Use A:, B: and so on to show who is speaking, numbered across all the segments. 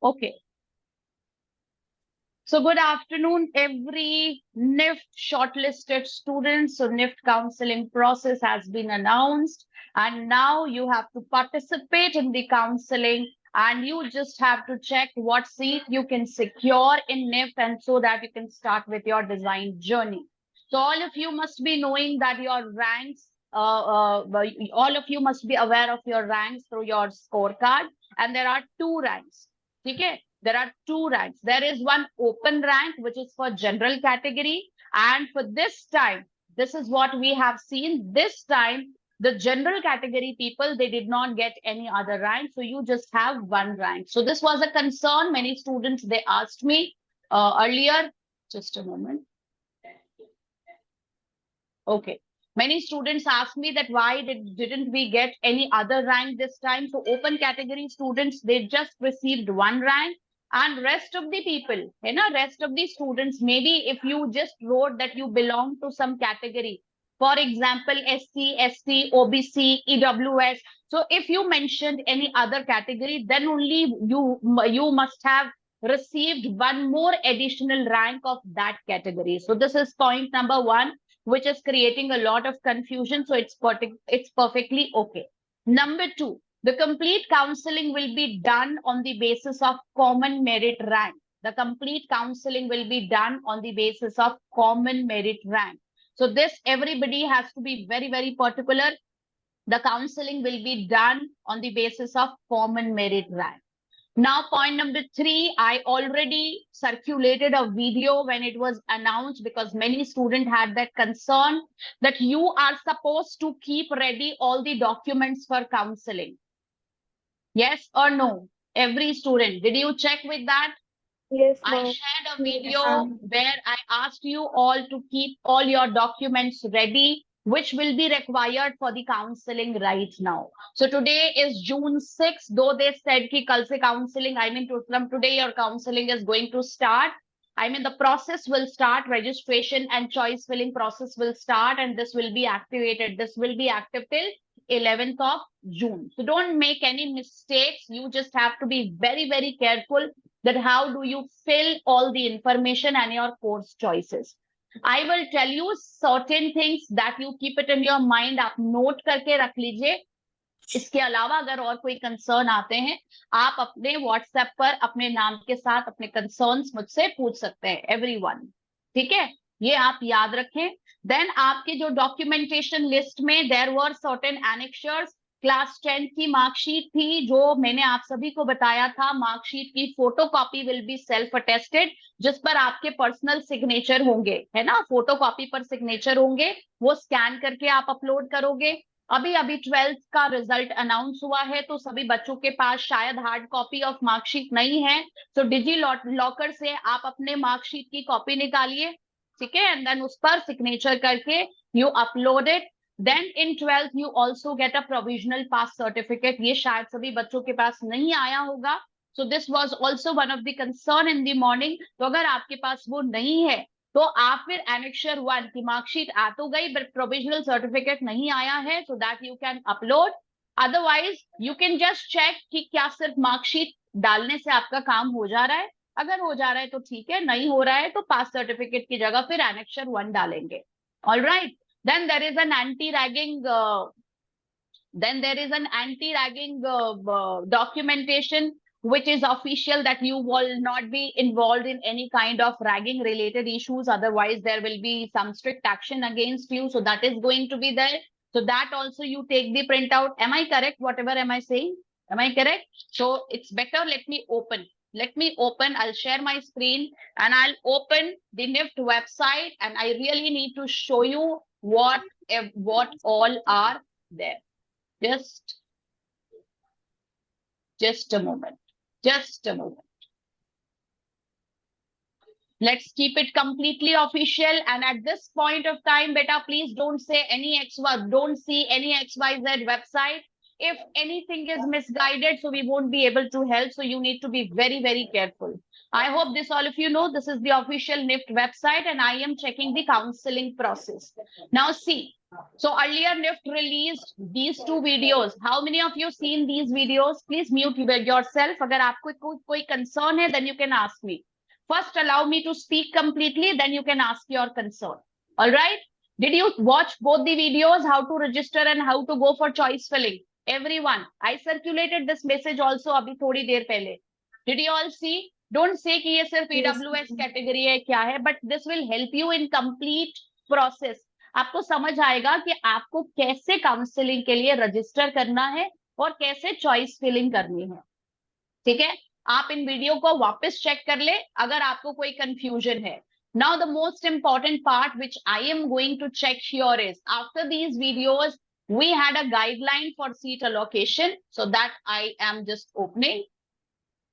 A: Okay. So good afternoon, every NIFT shortlisted students. So NIFT counseling process has been announced, and now you have to participate in the counseling, and you just have to check what seat you can secure in NIFT, and so that you can start with your design journey. So all of you must be knowing that your ranks, all of you must be aware of your ranks through your scorecard, and there are two ranks. Okay? There are two ranks. There is one open rank, which is for general category. And for this time, this is what we have seen. This time, the general category people, they did not get any other rank. So you just have one rank. So this was a concern. Many students, they asked me earlier. Just a moment. Okay. Many students asked me that why didn't we get any other rank this time? So open category students, they just received one rank, and rest of the people, rest of the students, maybe if you just wrote that you belong to some category, for example, SC, ST, OBC, EWS. So if you mentioned any other category, then only you must have received one more additional rank of that category. So this is point number one, which is creating a lot of confusion. So it's perfectly okay. Number two, the complete counseling will be done on the basis of common merit rank. The complete counseling will be done on the basis of common merit rank. So this, everybody has to be very, very particular. The counseling will be done on the basis of common merit rank. Now, point number three, I already circulated a video when it was announced, because many students had that concern that you are supposed to keep ready all the documents for counseling. Yes or no? Every student, did you check with that?
B: Yes,
A: I
B: ma'am.
A: shared a video where I asked you all to keep all your documents ready, which will be required for the counseling right now. So today is June 6th, though they said ki kal se counseling, from today your counseling is going to start. The process will start, registration and choice filling process will start, and this will be activated. This will be active till 11th of June. So don't make any mistakes. You just have to be very, very careful that how do you fill all the information and your course choices. I will tell you certain things that you keep it in your mind. आप note करके रख लीजिए. इसके अलावा अगर और कोई concern आते हैं, आप अपने व्हाट्सएप पर अपने नाम के साथ अपने कंसर्न्स मुझसे पूछ सकते हैं, एवरीवन. ठीक है, ये आप याद रखें. देन आपके जो डॉक्यूमेंटेशन लिस्ट में देयर वर सर्टेन एनेक्चर्स. क्लास 10 की मार्कशीट थी, जो मैंने आप सभी को बताया था. मार्कशीट की photo copy will be self attested, जिस पर आपके पर्सनल सिग्नेचर होंगे, है ना. फोटो कॉपी पर सिग्नेचर होंगे, वो स्कैन करके आप अपलोड करोगे. अभी अभी 12th का रिजल्ट अनाउंस हुआ है, तो सभी बच्चों के पास शायद हार्ड कॉपी ऑफ मार्कशीट नहीं है. तो डिजी लॉकर से आप अपने मार्कशीट की कॉपी निकालिए, ठीक है, एंड देन उस पर सिग्नेचर करके you upload it. Then in 12th you also get a provisional pass certificate. ये शायद सभी बच्चों के पास नहीं आया होगा. So this was also one of the concern in the morning. तो अगर आपके पास वो नहीं है, तो आप फिर एनेक्चर 1 की मार्कशीट आ तो गई, बट प्रोविजनल सर्टिफिकेट नहीं आया है, so that you can upload. Otherwise you can just check कि क्या सिर्फ मार्कशीट डालने से आपका काम हो जा रहा है. अगर हो जा रहा है तो ठीक है, नहीं हो रहा है तो पास सर्टिफिकेट की जगह फिर एनेक्चर 1 डालेंगे. All right. Then there is an anti ragging documentation, which is official, that you will not be involved in any kind of ragging related issues. Otherwise, there will be some strict action against you. So that is going to be there. So that also you take the printout. Am I correct? Whatever am I saying? Am I correct? So it's better. Let me open. I'll share my screen and I'll open the NIFT website, and I really need to show you what all are there. Just a moment. Let's keep it completely official. And at this point of time, beta, please don't say any don't see any XYZ website. If anything is misguided, so we won't be able to help. So you need to be very, very careful. I hope this all of you know, this is the official NIFT website, and I am checking the counseling process. Now see, So earlier NIFT released these two videos. How many of you seen these videos? Please mute yourself. अगर आपको कोई concern है, then you can ask me. First, allow me to speak completely, then you can ask your concern. All right? Did you watch both the videos, how to register and how to go for choice filling? Everyone, I circulated this message also अभी थोड़ी देर पहले. Did you all see? Don't say कि ये सिर्फ EWS category है क्या है, but this will help you in complete process. आपको समझ आएगा कि आपको कैसे काउंसलिंग के लिए रजिस्टर करना है और कैसे चॉइस फिलिंग करनी है. ठीक है, आप इन वीडियो को वापस चेक कर ले अगर आपको कोई कंफ्यूजन है. Now the most important part which I am going to check here is after these videos we had a guideline for seat allocation, so that I am just opening.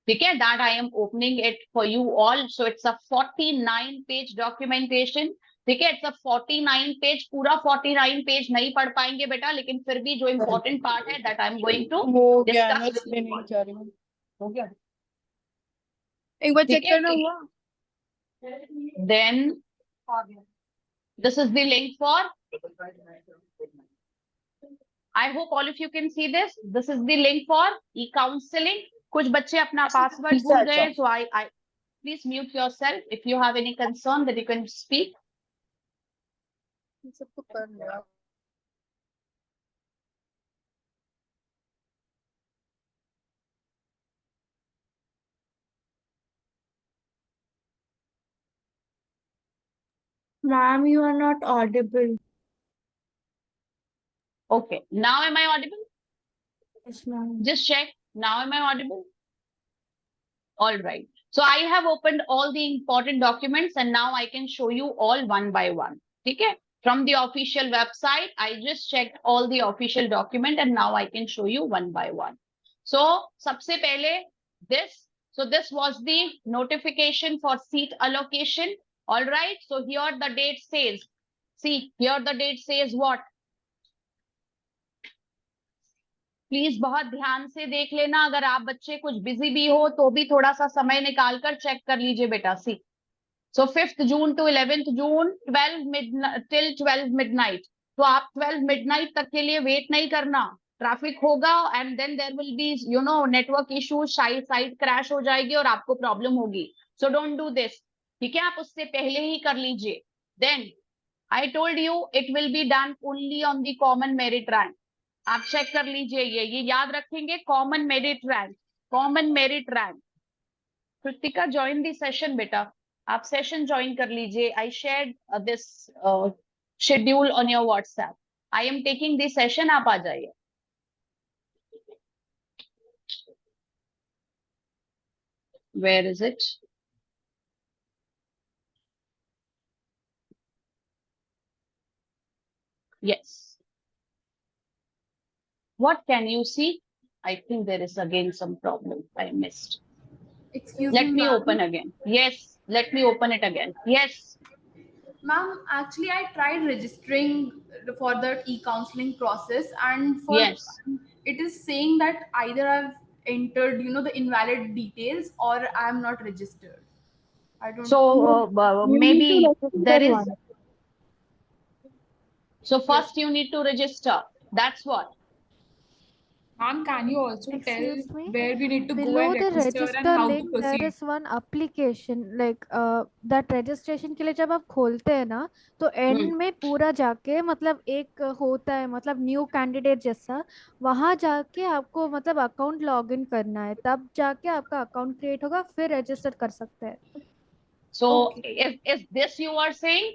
A: Okay, that I am opening it for you all. So it's a 49 page documentation. ठीक है, it's a 49 page. पूरा 49 page नहीं पढ़ पाएंगे बेटा, लेकिन फिर भी जो इंपॉर्टेंट पार्ट है that I am going to discuss.
B: हो गया, एक बार चेक करना हुआ.
A: Then this is the link for, I hope all of you can see this. This is the link for e-counseling. कुछ बच्चे अपना पासवर्ड भूल गए, so I please mute yourself. If you have any concern that you can speak.
B: सबको कर लिया.
C: Ma'am, you are not audible.
A: Okay, now am I audible?
C: Yes, ma'am.
A: Just check. Now am I audible? All right. So I have opened all the important documents and now I can show you all one by one. Okay. From the official website, I just checked all the official document and now I can show you one by one. So सबसे पहले this. So this was the notification for seat allocation. All right. So here the date says, see here the date says what? Please बहुत ध्यान से देख लेना. अगर आप बच्चे कुछ बिजी भी हो तो भी थोड़ा सा समय निकाल कर चेक कर लीजिए बेटा. सी सो 5th June to 11th June 12 till 12 midnight. तो आप 12 midnight तक के लिए वेट नहीं करना. ट्रैफिक होगा and then there will be network issues, site crash हो जाएगी और आपको प्रॉब्लम होगी. So don't do this. ठीक है, आप उससे पहले ही कर लीजिए. Then I told you it will be done only on the common merit rank. आप चेक कर लीजिए, ये याद रखेंगे. Common merit rank, common merit rank. Kritika join the session बेटा, आप सेशन ज्वाइन कर लीजिए. I shared this schedule on your WhatsApp. I am taking this session, आप आ जाइए. Where is it? Yes. What can you see? I think there is again some problem I missed.
C: Excuse
A: Let me
C: ma'am.
A: open again. Yes, let me open it again. Yes.
C: Ma'am, actually I tried registering for the e-counseling process and for
A: Yes.
C: it is saying that either I've entered, the invalid details or I'm not registered. I don't
A: So
D: You
A: maybe
D: need to register
A: there is.
D: one.
A: So first you need to register. That's what.
B: Ma'am, can you also
D: Excuse
B: tell
D: me?
B: where we need to go
D: Below
B: and
D: the
B: register and
D: register
B: how to
D: link, there
B: proceed?
D: is one application like that registration के लिए जब आप खोलते हैं ना तो and में पूरा जाके मतलब एक होता है मतलब न्यू कैंडिडेट जैसा, वहां जाके आपको मतलब अकाउंट लॉगिन करना है, तब जाके आपका अकाउंट क्रिएट होगा, फिर रजिस्टर कर सकते हैं.
A: So
C: Okay.
A: is this you are saying?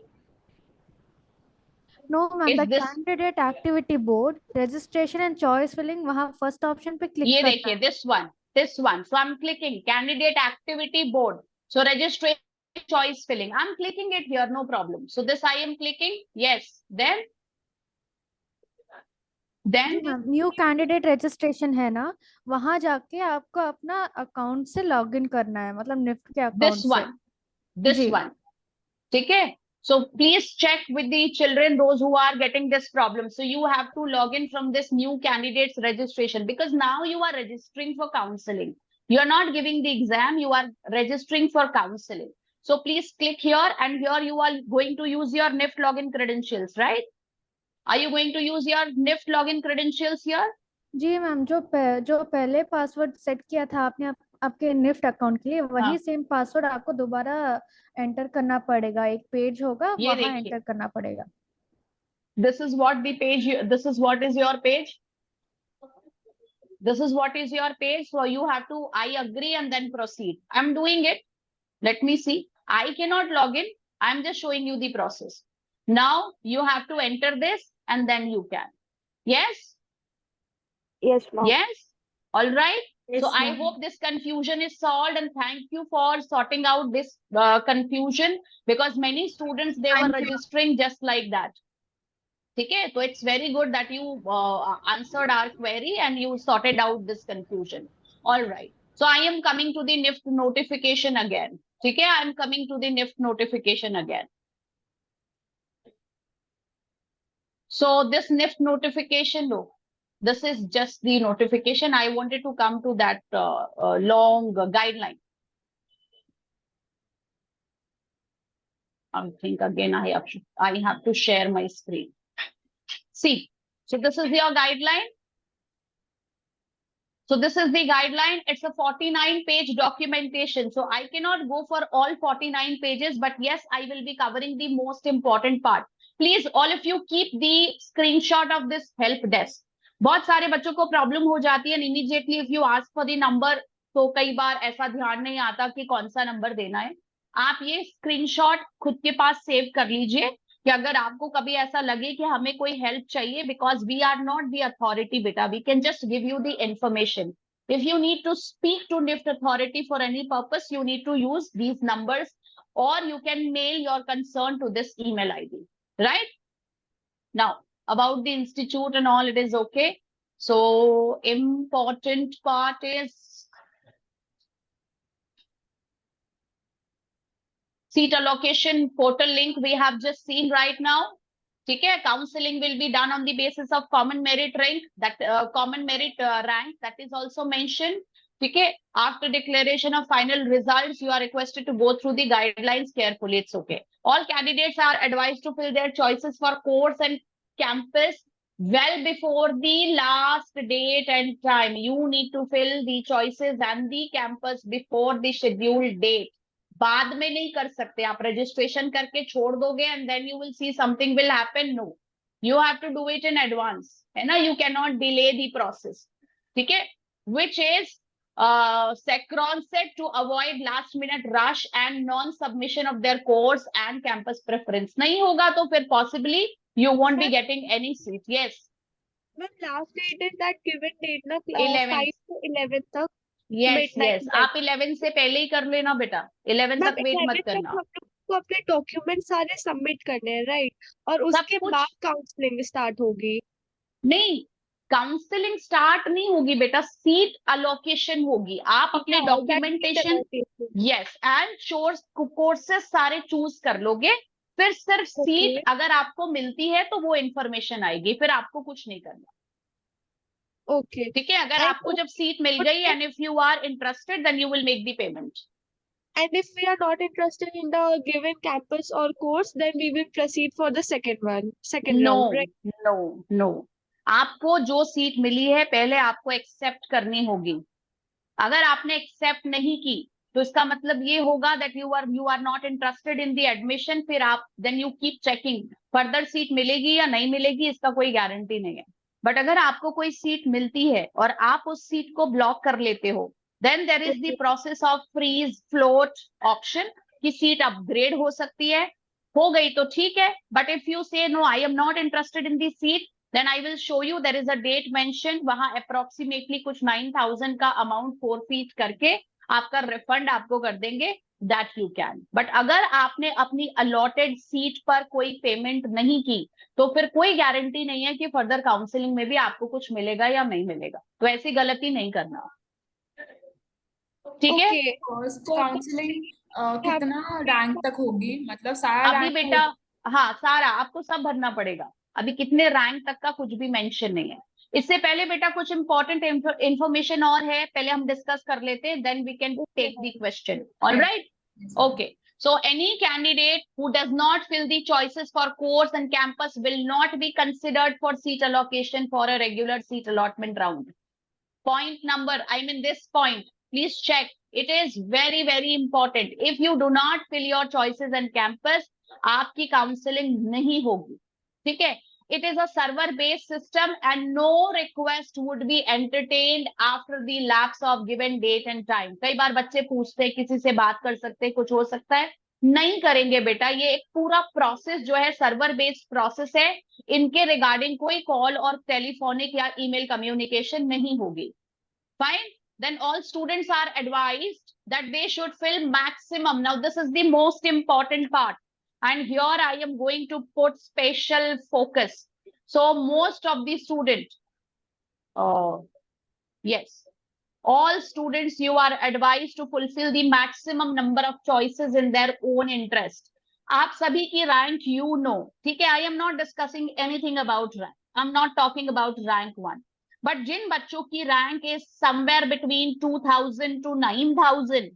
D: No ma'am,
A: Is
D: the
A: this?
D: Candidate activity board registration and choice filling, वहां फर्स्ट ऑप्शन पे क्लिक
A: ये
D: करना
A: देखिए,
D: है.
A: this one. So I'm clicking candidate activity board. So registration choice filling. I'm clicking it here, no problem. So this I am clicking. Yes. Then
D: new candidate registration है ना, वहां जाके आपको अपना अकाउंट से लॉगिन करना है, मतलब निफ्ट के अकाउंट
A: this
D: से.
A: one. This
D: जी.
A: one. ठीक है. So please check with the children, those who are getting this problem. So you have to log in from this new candidates registration because now you are registering for counseling. You are not giving the exam, you are registering for counseling. So please click here and here you are going to use your NIFT login credentials, right? Are you going to use your NIFT login credentials here?
D: जी ma'am, जो पहले password set किया था आपने आपके NIFT account के लिए, वही
A: हाँ।
D: सेम पासवर्ड आपको दोबारा एंटर करना पड़ेगा। एक पेज होगा,
A: ये
D: वहां
A: देखिए,
D: एंटर करना पड़ेगा।
A: this is what the page, this is what is your page. This is what is your page. So you have to, I agree and then proceed. I'm doing it. Let me see. I cannot log in. I'm just showing you the process. Now you have to enter this and then you can. Yes?
B: Yes, ma'am.
A: Yes? All right.
B: Yes,
A: So I
B: ma'am.
A: hope this confusion is solved and thank you for sorting out this confusion, because many students, they were registering just like that. Okay, so it's very good that you answered our query and you sorted out this confusion. All right. So I am coming to the NIFT notification again. Okay, I am coming to the NIFT notification again. So this NIFT notification, look, this is just the notification. I wanted to come to that long guideline. I think again I have to share my screen. See, so this is your guideline. So this is the guideline. It's a 49-page documentation. So I cannot go for all 49 pages, but yes, I will be covering the most important part. Please, all of you keep the screenshot of this help desk. बहुत सारे बच्चों को problem हो जाती है, immediately if you ask for the number, तो कई बार ऐसा ध्यान नहीं आता कि कौन सा नंबर देना है. आप ये स्क्रीनशॉट खुद के पास सेव कर लीजिए कि अगर आपको कभी ऐसा लगे कि हमें कोई हेल्प चाहिए, because we are not the authority बेटा, we can just give you the information. If you need to speak to NIFT authority for any purpose, you need to use these numbers, or you can mail your concern to this email ID, right? Now, about the institute and all, it is okay. So important part is seat allocation portal link we have just seen right now. Okay, counseling will be done on the basis of common merit rank, that common merit rank, that is also mentioned. Okay, after declaration of final results, you are requested to go through the guidelines carefully. It's okay. All candidates are advised to fill their choices for course and campus well before the last date and time. You need to fill the choices and the campus before the scheduled date. बाद में नहीं कर सकते आप, registration करके छोड़ दोगे and then you will see something will happen. No, you have to do it in advance, है ना. You can not delay the process. ठीक है, which is Secron said to avoid last minute rush and non submission of their course and campus preference. नहीं होगा तो फिर possibly you won't be getting any seat. Yes.
B: Ma'am, last date is that given date na
A: 11th.
B: 5 to 11 तक.
A: Yes,
B: midnight
A: yes.
B: तक.
A: आप 11 से पहले ही कर लेना बेटा, 11
B: Ma'am,
A: तक वेट
B: 11
A: मत
B: तक
A: करना.
B: हम लोग को अपने डॉक्यूमेंट सारे सबमिट करने हैं, राइट? और उसके
A: कुछ-
B: बाद काउंसलिंग स्टार्ट होगी.
A: नहीं, काउंसलिंग स्टार्ट नहीं होगी बेटा, सीट अलोकेशन होगी. आप अपने
B: Yeah,
A: documentation,
B: that's the
A: yes, and courses सारे चूज कर लोगे. फिर सिर्फ सीट अगर आपको मिलती है तो वो इंफॉर्मेशन आएगी, फिर आपको कुछ नहीं करना.
B: Okay.
A: ठीक है, अगर
B: And
A: आपको जब सीट मिल गई and if you are interested then you will make the payment.
B: And if we are not interested in the given campus or course, then we will proceed for the second
A: no
B: round, right?
A: No no, आपको जो seat मिली है पहले आपको accept करनी होगी. अगर आपने accept नहीं की तो इसका मतलब ये होगा that you are not interested in the admission. फिर आप then you keep checking further seat मिलेगी या नहीं मिलेगी, इसका कोई गारंटी नहीं है. बट अगर आपको कोई सीट मिलती है और आप उस सीट को ब्लॉक कर लेते हो, then there is the process of freeze float option की सीट अपग्रेड हो सकती है. हो गई तो ठीक है, but if you say no I am not interested in this seat, then I will show you there is a date mentioned, वहां approximately कुछ 9,000 का अमाउंट forfeit करके आपका रिफंड आपको कर देंगे. that you can. बट अगर आपने अपनी allotted सीट पर कोई पेमेंट नहीं की तो फिर कोई गारंटी नहीं है कि फर्दर काउंसलिंग में भी आपको कुछ मिलेगा या नहीं मिलेगा. तो ऐसी गलती नहीं करना. ठीक है,
B: Okay.
C: फर्स्ट
B: So,
C: काउंसलिंग कितना रैंक तक होगी, मतलब सारा
A: अभी
C: रैंक
A: बेटा, हाँ सारा आपको सब भरना पड़ेगा. अभी कितने रैंक तक का कुछ भी मेंशन नहीं है. इससे पहले बेटा कुछ इंपॉर्टेंट इंफॉर्मेशन और है, पहले हम डिस्कस कर लेते हैं, then we can take the question. Alright, okay. So any candidate who does not fill the choices for course and campus will not be considered for seat allocation for a regular seat allotment round. Point number, this point, please check. It is very, very important. If you do not fill your choices and campus, आपकी counseling नहीं होगी. ठीक है? It is a server-based system and no request would be entertained after the lapse of given date and time. कई बार बच्चे पूछते हैं किसी से बात कर सकते हैं, कुछ हो सकता है, नहीं करेंगे बेटा. ये एक पूरा प्रोसेस जो है सर्वर बेस्ड प्रोसेस है. इनके रिगार्डिंग कोई कॉल और टेलीफोनिक या ईमेल कम्युनिकेशन नहीं होगी. Fine. Then all students are advised that they should fill maximum. Now this is the most important part. And here I am going to put special focus. So most of the students, yes, all students, you are advised to fulfill the maximum number of choices in their own interest. आप सभी की rank you know. ठीक है, I am not discussing anything about rank. I'm not talking about rank 1. But जिन बच्चों की rank is somewhere between 2000 to 9000,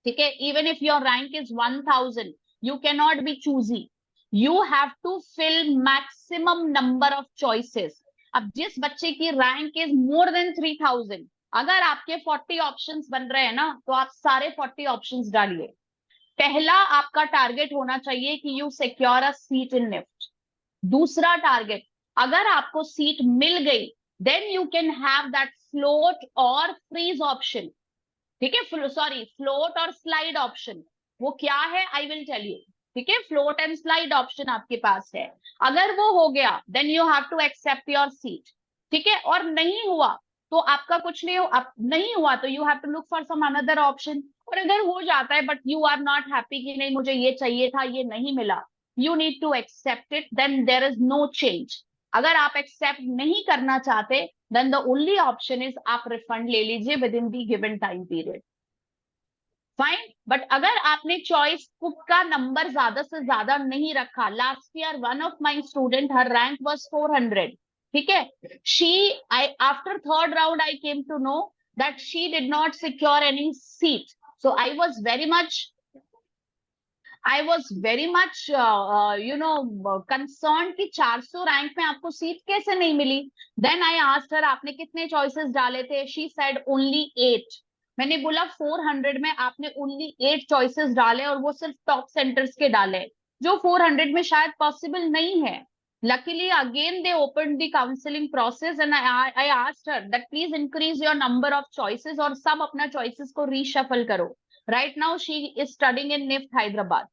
A: ठीक है, even if your rank is 1000, you cannot be choosy. You have to fill maximum number of choices. अब जिस बच्चे की rank is more than 3000, अगर आपके 40 ऑप्शंस बन रहे हैं ना, तो आप सारे 40 ऑप्शंस डालिए. पहला आपका टारगेट होना चाहिए कि you secure a seat in NIFT. दूसरा टारगेट, अगर आपको सीट मिल गई, then you can have that float और फ्रीज ऑप्शन. ठीक है, सॉरी, फ्लोट और स्लाइड ऑप्शन. वो क्या है, आई विल टेल यू. ठीक है, फ्लोट एंड स्लाइड ऑप्शन आपके पास है. अगर वो हो गया, then you have to accept your seat. ठीक है, और नहीं हुआ तो आपका कुछ नहीं हुआ तो you have to look for some another option. और अगर हो जाता है but you are not happy कि नहीं मुझे ये चाहिए था, ये नहीं मिला, you need to accept it, then there is no change. अगर आप एक्सेप्ट नहीं करना चाहते, then the only option is आप रिफंड ले लीजिए within the given time period. Fine. But अगर आपने चॉइस का नंबर ज्यादा से ज्यादा नहीं रखा, last year one of my student, her rank was 400. ठीक है, after third round I came to know that she did not secure any seat. So I was very much concerned कि 400 rank में आपको सीट कैसे नहीं मिली. Then I asked her, आपने कितने choices डाले थे? She said only 8. मैंने बोला 400 में आपने only 8 choices डाले और वो सिर्फ टॉप सेंटर्स के डाले, जो 400 में शायद पॉसिबल नहीं है. Luckily, again they opened the counseling process and I asked her that please increase your number of choices और सब अपना choices को reshuffle करो. Right now she is studying in NIFT Hyderabad.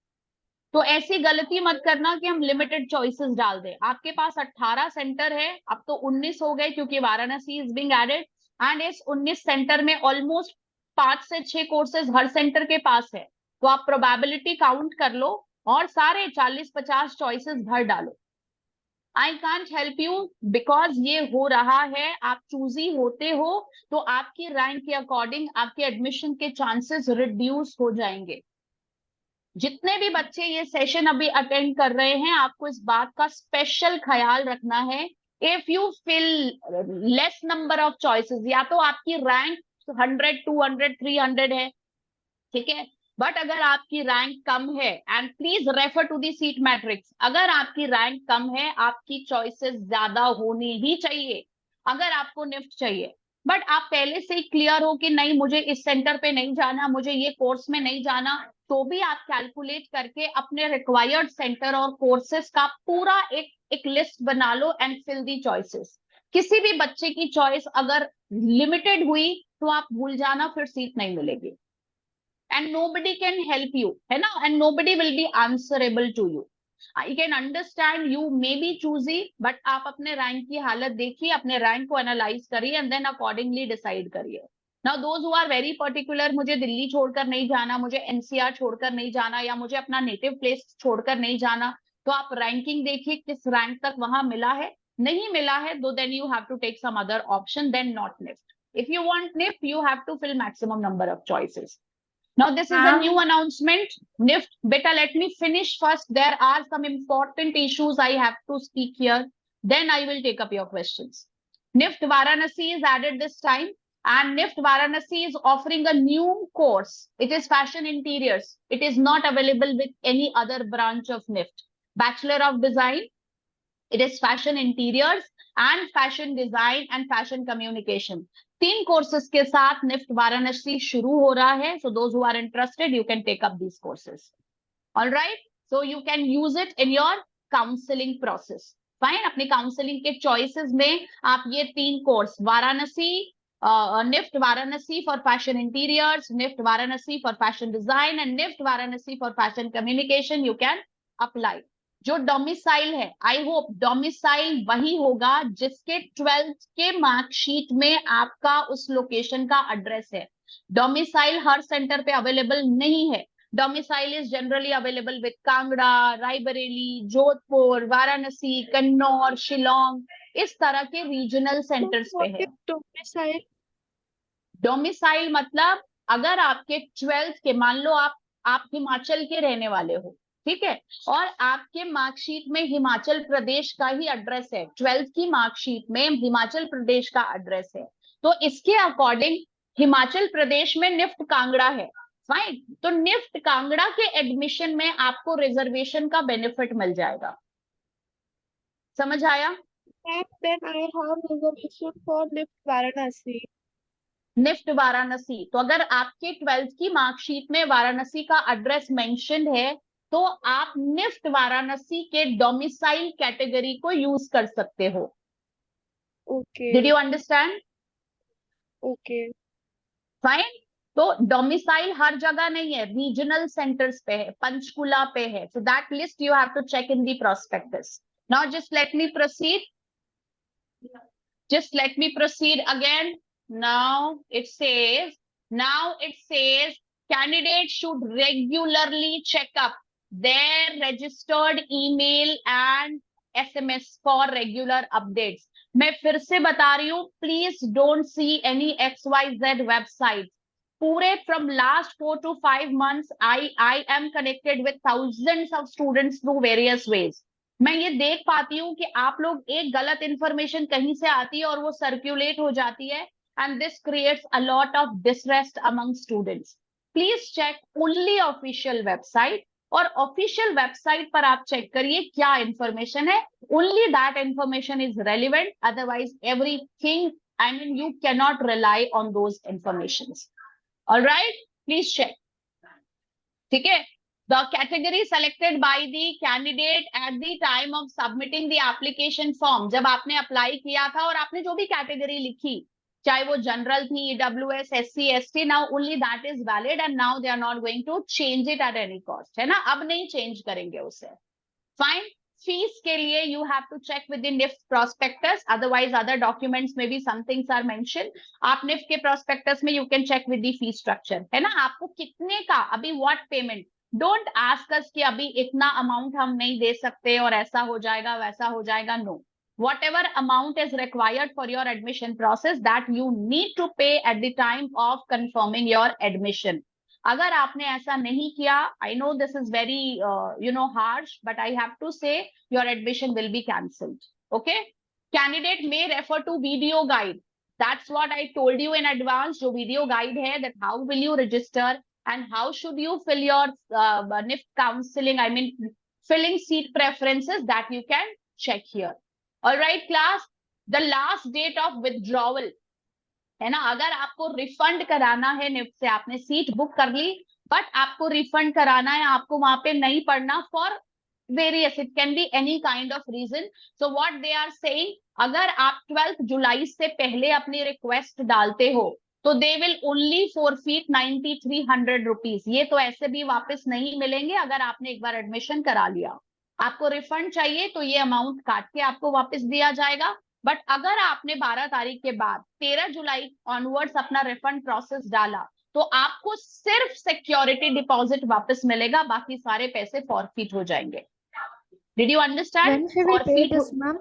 A: तो ऐसी गलती मत करना कि हम लिमिटेड choices डाल दें. आपके पास 18 सेंटर है, अब तो 19 हो गए क्योंकि Varanasi is being added, and इस 19 सेंटर में ऑलमोस्ट 5 से 6 कोर्सेज हर सेंटर के पास है. तो आप प्रोबेबिलिटी काउंट कर लो और सारे 40-50 choices भर डालो. I can't help you because ये हो रहा है. आप चूजी होते हो तो आपकी रैंक के अकॉर्डिंग आपके एडमिशन के चांसेस रिड्यूस हो जाएंगे. जितने भी बच्चे ये सेशन अभी अटेंड कर रहे हैं, आपको इस बात का स्पेशल ख्याल रखना है. If you fill less number of choices, या तो आपकी रैंक 100, 200, 300 है, ठीक है, बट अगर आपकी रैंक कम है, and please refer to the seat matrix, अगर आपकी रैंक कम है, आपकी चॉइसेस ज्यादा होनी ही चाहिए. अगर आपको निफ्ट चाहिए बट आप पहले से ही क्लियर हो कि नहीं मुझे इस सेंटर पे नहीं जाना, मुझे ये कोर्स में नहीं जाना, तो भी आप कैलकुलेट करके अपने रिक्वायर्ड सेंटर और कोर्सेस का पूरा एक लिस्ट बना लो एंड फिल दी चॉइसेस. किसी भी बच्चे की चॉइस अगर लिमिटेड हुई तो आप भूल जाना, फिर सीट नहीं मिलेगी. And nobody can help you, है ना, and nobody will be answerable to you. I can understand you may be choosy, but आप अपने रैंक की हालत देखिए, अपने रैंक को एनालाइज करिए एंड देन अकॉर्डिंगली डिसाइड करिए. Now those who are very particular, मुझे दिल्ली छोड़कर नहीं जाना, मुझे एनसीआर छोड़कर नहीं जाना, या मुझे अपना नेटिव प्लेस छोड़कर नहीं जाना, तो आप रैंकिंग देखिए किस रैंक तक वहां मिला है. नहीं मिला है तो then you have to take some other option, then not NIFT. If you want NIFT, you have to fill maximum number of choices. Now this is a new announcement. NIFT, beta, let me finish first. There are some important issues I have to speak here. Then I will take up your questions. NIFT Varanasi is added this time. and NIFT Varanasi is offering a new course. It is fashion interiors. It is not available with any other branch of NIFT. Bachelor of Design, it is fashion interiors and fashion design and fashion communication. 3 courses के साथ NIFT Varanasi शुरू हो रहा है. So those who are interested, you can take up these courses. All right. So you can use it in your counseling process. Fine. अपने counseling के choices में आप ये 3 course Varanasi, NIFT Varanasi for fashion interiors, NIFT Varanasi for fashion design and NIFT Varanasi for fashion communication you can apply. जो domicile है, I hope domicile वही होगा जिसके 12th के मार्कशीट में आपका उस लोकेशन का एड्रेस है. डोमिसाइल हर सेंटर पे अवेलेबल नहीं है. Domicile is generally available with Kangra, Raebareli, Jodhpur, Varanasi, Kannur, Shillong, इस तरह के रीजनल सेंटर्स पे है.
B: डोमिसाइल
A: डोमिसाइल मतलब अगर आपके 12th के, मान लो आप हिमाचल के रहने वाले हो, ठीक है, और आपके मार्कशीट में हिमाचल प्रदेश का ही एड्रेस है, 12th की मार्कशीट में हिमाचल प्रदेश का एड्रेस है, तो इसके अकॉर्डिंग हिमाचल प्रदेश में निफ्ट कांगड़ा है. फाइन. तो निफ्ट कांगड़ा के एडमिशन में आपको रिजर्वेशन का बेनिफिट मिल जाएगा. समझ आया?
B: then I have reservation for NIFT Varanasi.
A: NIFT Varanasi. तो अगर आपके 12th की मार्कशीट में वाराणसी का एड्रेस मेंशन है तो आप निफ्ट वाराणसी के डोमिसाइल कैटेगरी को यूज कर सकते हो.
B: Okay.
A: Did you understand?
B: Okay.
A: Fine. तो डोमिसाइल हर जगह नहीं है, रीजनल सेंटर्स पे है, पंचकुला पे है. So that list you have to check in the prospectus. Now just let me proceed. Just let me proceed again. Now it says candidates should regularly check up their registered email and SMS for regular updates. मैं फिर से बता रही हूँ, please don't see any XYZ websites. पूरे from last 4 to 5 months, I am connected with thousands of students through various ways. मैं ये देख पाती हूँ कि आप लोग एक गलत इंफॉर्मेशन कहीं से आती है और वो सर्कुलेट हो जाती है, and this creates a lot of distress among students. Please check only official website, और ऑफिशियल वेबसाइट पर आप चेक करिए क्या इंफॉर्मेशन है. Only that information is relevant, otherwise everything, I mean you can not rely on those informations. Alright, please check. ठीक है. The category selected by the candidate at the time of submitting the application form. जब आपने apply किया था और आपने जो भी कैटेगरी लिखी, चाहे वो जनरल थी, EWS, SC, ST, now only that is valid and now they are not going to change it at any cost. है ना? अब नहीं चेंज करेंगे उसे. Fine. फीस के लिए you have to check with the NIFT prospectus, otherwise other documents maybe some things are mentioned. आप NIFT के prospectus में you can check with the fee structure. है ना? आपको कितने का, अभी what payment, don't ask us कि अभी इतना अमाउंट हम नहीं दे सकते और ऐसा हो जाएगा वैसा हो जाएगा. No, whatever amount is required for your admission process that you need to pay at the time of confirming your admission. अगर आपने ऐसा नहीं किया, I know this is very harsh, but I have to say your admission will be cancelled. Okay? Candidate may refer to video guide. That's what I told you in advance. जो video guide है, that how will you register and how should you fill your NIFT counseling, I mean filling seat preferences, that you can check here. All right class, the last date of withdrawal है ना, अगर आपको refund कराना है NIFT से, आपने seat book कर ली but आपको रिफंड कराना है, आपको वहां पे नहीं पढ़ना for various, it can be any kind of reason. So what they are saying, अगर आप 12th जुलाई से पहले अपनी रिक्वेस्ट डालते हो तो they will only forfeit 9300 rupees. ये तो ऐसे भी वापस नहीं मिलेंगे अगर आपने एक बार एडमिशन करा लिया. आपको रिफंड चाहिए तो ये अमाउंट काट के आपको वापस दिया जाएगा. बट अगर आपने 12 तारीख के बाद 13 जुलाई ऑनवर्ड्स अपना रिफंड प्रोसेस डाला तो आपको सिर्फ सिक्योरिटी डिपॉजिट वापस मिलेगा, बाकी सारे पैसे फॉरफीट हो जाएंगे. Did you understand?
D: When should we pay this, ma'am?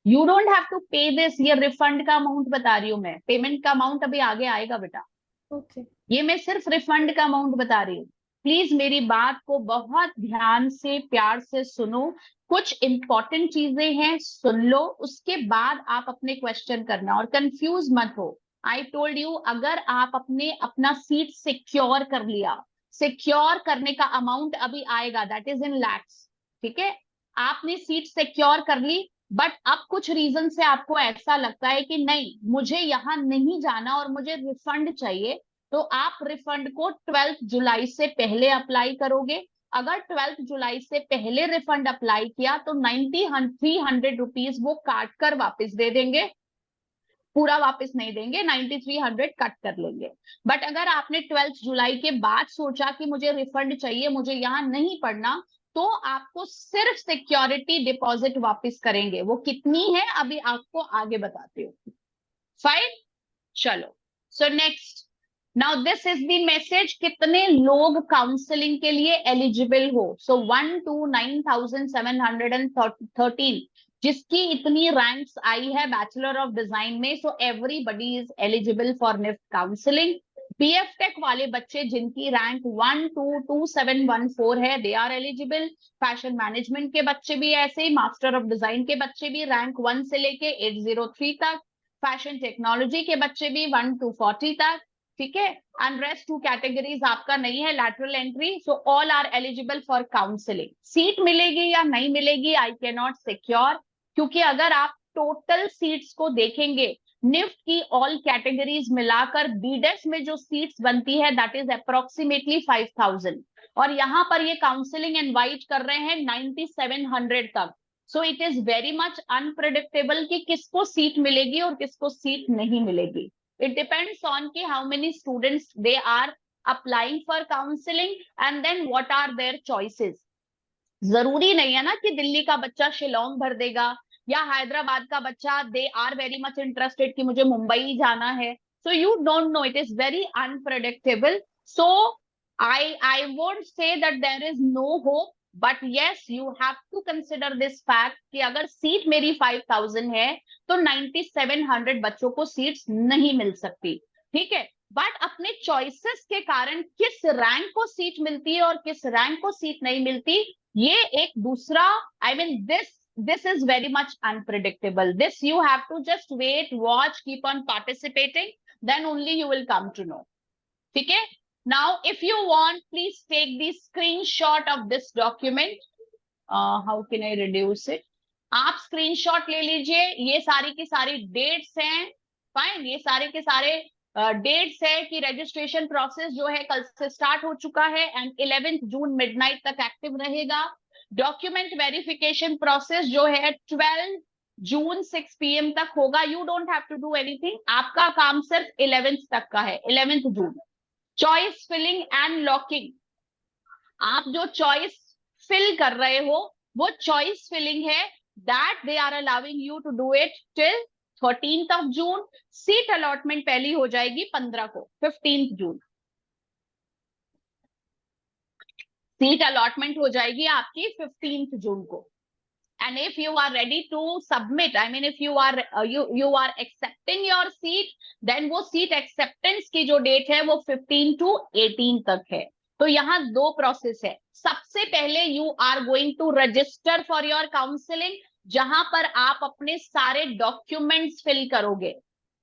A: You don't have to pay this. ये रिफंड का अमाउंट बता रही हूँ मैं, पेमेंट का अमाउंट अभी आगे आएगा बेटा.
D: Okay.
A: ये मैं सिर्फ रिफंड का अमाउंट बता रही हूँ. प्लीज मेरी बात को बहुत ध्यान से प्यार से सुनो. कुछ इंपॉर्टेंट चीजें हैं, सुन लो, उसके बाद आप अपने क्वेश्चन करना और कंफ्यूज मत हो. आई टोल्ड यू, अगर आप अपना सीट सिक्योर कर लिया, सिक्योर करने का अमाउंट अभी आएगा, दैट इज इन लैक्स, ठीक है। आपने सीट सिक्योर कर ली, बट अब कुछ रीजन से आपको ऐसा लगता है कि नहीं, मुझे यहाँ नहीं जाना और मुझे रिफंड चाहिए, तो आप रिफंड को 12 जुलाई से पहले अप्लाई करोगे। अगर 12 जुलाई से पहले रिफंड अप्लाई किया तो 300 रुपीज वो काट कर वापस दे देंगे, पूरा वापस नहीं देंगे, 9300 कट कर लेंगे। बट अगर आपने 12 जुलाई के बाद सोचा कि मुझे रिफंड चाहिए, मुझे यहाँ नहीं पढ़ना, तो आपको सिर्फ सिक्योरिटी डिपॉजिट वापस करेंगे। वो कितनी है अभी आपको आगे बताती हूँ। फाइन, चलो। So next, now this is the message, कितने लोग काउंसलिंग के लिए एलिजिबल हो। सो 1 to 9713 जिसकी इतनी रैंक्स आई है बैचलर ऑफ डिजाइन में, so everybody is eligible for NIFT counselling. BF tech वाले बच्चे जिनकी रैंक 122714 है, they are eligible. Fashion management के बच्चे भी ऐसे ही, मास्टर ऑफ डिजाइन के बच्चे भी रैंक 1 से लेके 803 तक, फैशन टेक्नोलॉजी के बच्चे भी 1 to 40 तक, ठीक है। एंड रेस्ट 2 कैटेगरीज आपका नहीं है, lateral entry, so all are eligible for counselling. Seat मिलेगी या नहीं मिलेगी आई कैन नॉट सिक्योर, क्योंकि अगर आप टोटल सीट्स को देखेंगे, निफ्ट की ऑल कैटेगरीज मिलाकर बीडेस में जो सीट्स बनती है दैट इज अप्रोक्सीमेटली 5000, और यहाँ पर ये काउंसलिंग इनवाइट कर रहे हैं 9700 तक। So it is very much unpredictable कि किसको सीट मिलेगी और किसको सीट नहीं मिलेगी। इट डिपेंड्स ऑन कि how many students they are applying for counselling and then what are their choices. जरूरी नहीं है ना कि दिल्ली का बच्चा शिलोंग भर देगा, या हैदराबाद का बच्चा they are very much interested कि मुझे मुंबई जाना है। So you don't know, it is very unpredictable. So I won't say that there is no hope, but yes, you have to consider this fact कि अगर सीट मेरी 5000 है तो 9700 बच्चों को सीट्स नहीं मिल सकती, ठीक है। बट अपने चॉइसेस के कारण किस रैंक को सीट मिलती है और किस रैंक को सीट नहीं मिलती, ये एक दूसरा, I mean this is very much unpredictable. This you have to just wait, watch, keep on participating, then only you will come to know, ठीक है। Now, if you want, please take the screenshot of this document. How can I reduce it? आप screenshot ले लीजिए, ये सारी की सारी dates हैं, fine, ये सारे के सारे dates है कि registration process जो है कल से start हो चुका है and 11th June midnight तक active रहेगा। Document verification process जो है 12 June 6 PM तक होगा। You don't have to do anything, आपका काम सिर्फ 11th तक का है, 11th June। Choice filling and locking, आप जो चॉइस फिल कर रहे हो वो चॉइस फिलिंग है, that they are allowing you to do it till 13th of June। Seat allotment पहली हो जाएगी 15 को, 15th June सीट अलॉटमेंट हो जाएगी आपकी 15th June को। And if you are ready to submit, I mean if you are accepting your seat, then वो seat acceptance की जो date है वो 15 to 18 तक है। तो यहाँ दो प्रोसेस है। सबसे पहले you are going to register for your counseling, जहां पर आप अपने सारे डॉक्यूमेंट्स फिल करोगे,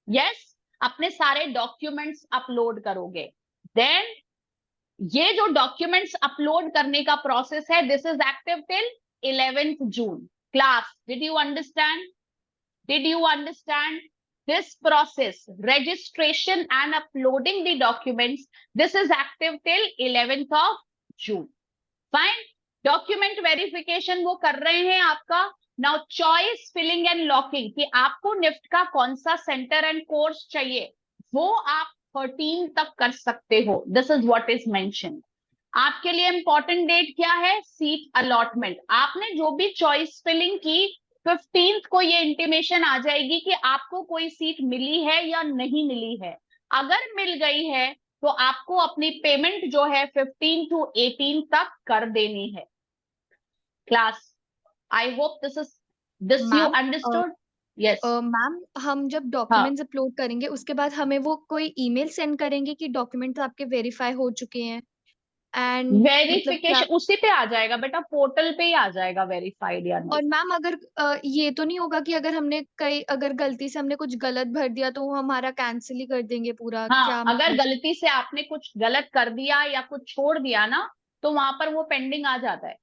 A: यस, अपने सारे डॉक्यूमेंट्स अपलोड करोगे। देन ये जो डॉक्यूमेंट्स अपलोड करने का प्रोसेस है, this is active till 11th June. Class, did you understand? Did you understand this process? Registration and uploading the documents, this is active till 11th of June. Fine. Document verification वो कर रहे हैं आपका। Now choice filling and locking कि आपको NIFT का कौन सा सेंटर एंड कोर्स चाहिए, वो आप 13 तक कर सकते हो। This is what is mentioned. आपके लिए इंपॉर्टेंट डेट क्या है? Seat allotment. आपने जो भी चॉइस फिलिंग की 15th को ये इंटीमेशन आ जाएगी कि आपको कोई सीट मिली है या नहीं मिली है। अगर मिल गई है तो आपको अपनी पेमेंट जो है 15 to 18 तक कर देनी है। Class, I hope this you understood. Yes
E: ma'am, हम जब डॉक्यूमेंट्स अपलोड करेंगे उसके बाद हमें वो कोई ईमेल सेंड करेंगे कि डॉक्यूमेंट्स आपके वेरीफाई हो चुके हैं, एंड मतलब क्या,
A: वेरिफिकेशन उसी पे आ जाएगा बेटा, पोर्टल पे ही आ जाएगा वेरीफाइड या
E: और
A: नहीं।
E: मैम अगर ये तो नहीं होगा कि अगर हमने अगर गलती से हमने कुछ गलत भर दिया तो वो हमारा कैंसिल ही कर देंगे पूरा,
A: हाँ,
E: क्या
A: अगर
E: मतलब?
A: गलती से आपने कुछ गलत कर दिया या कुछ छोड़ दिया ना, तो वहां पर वो पेंडिंग आ जाता है,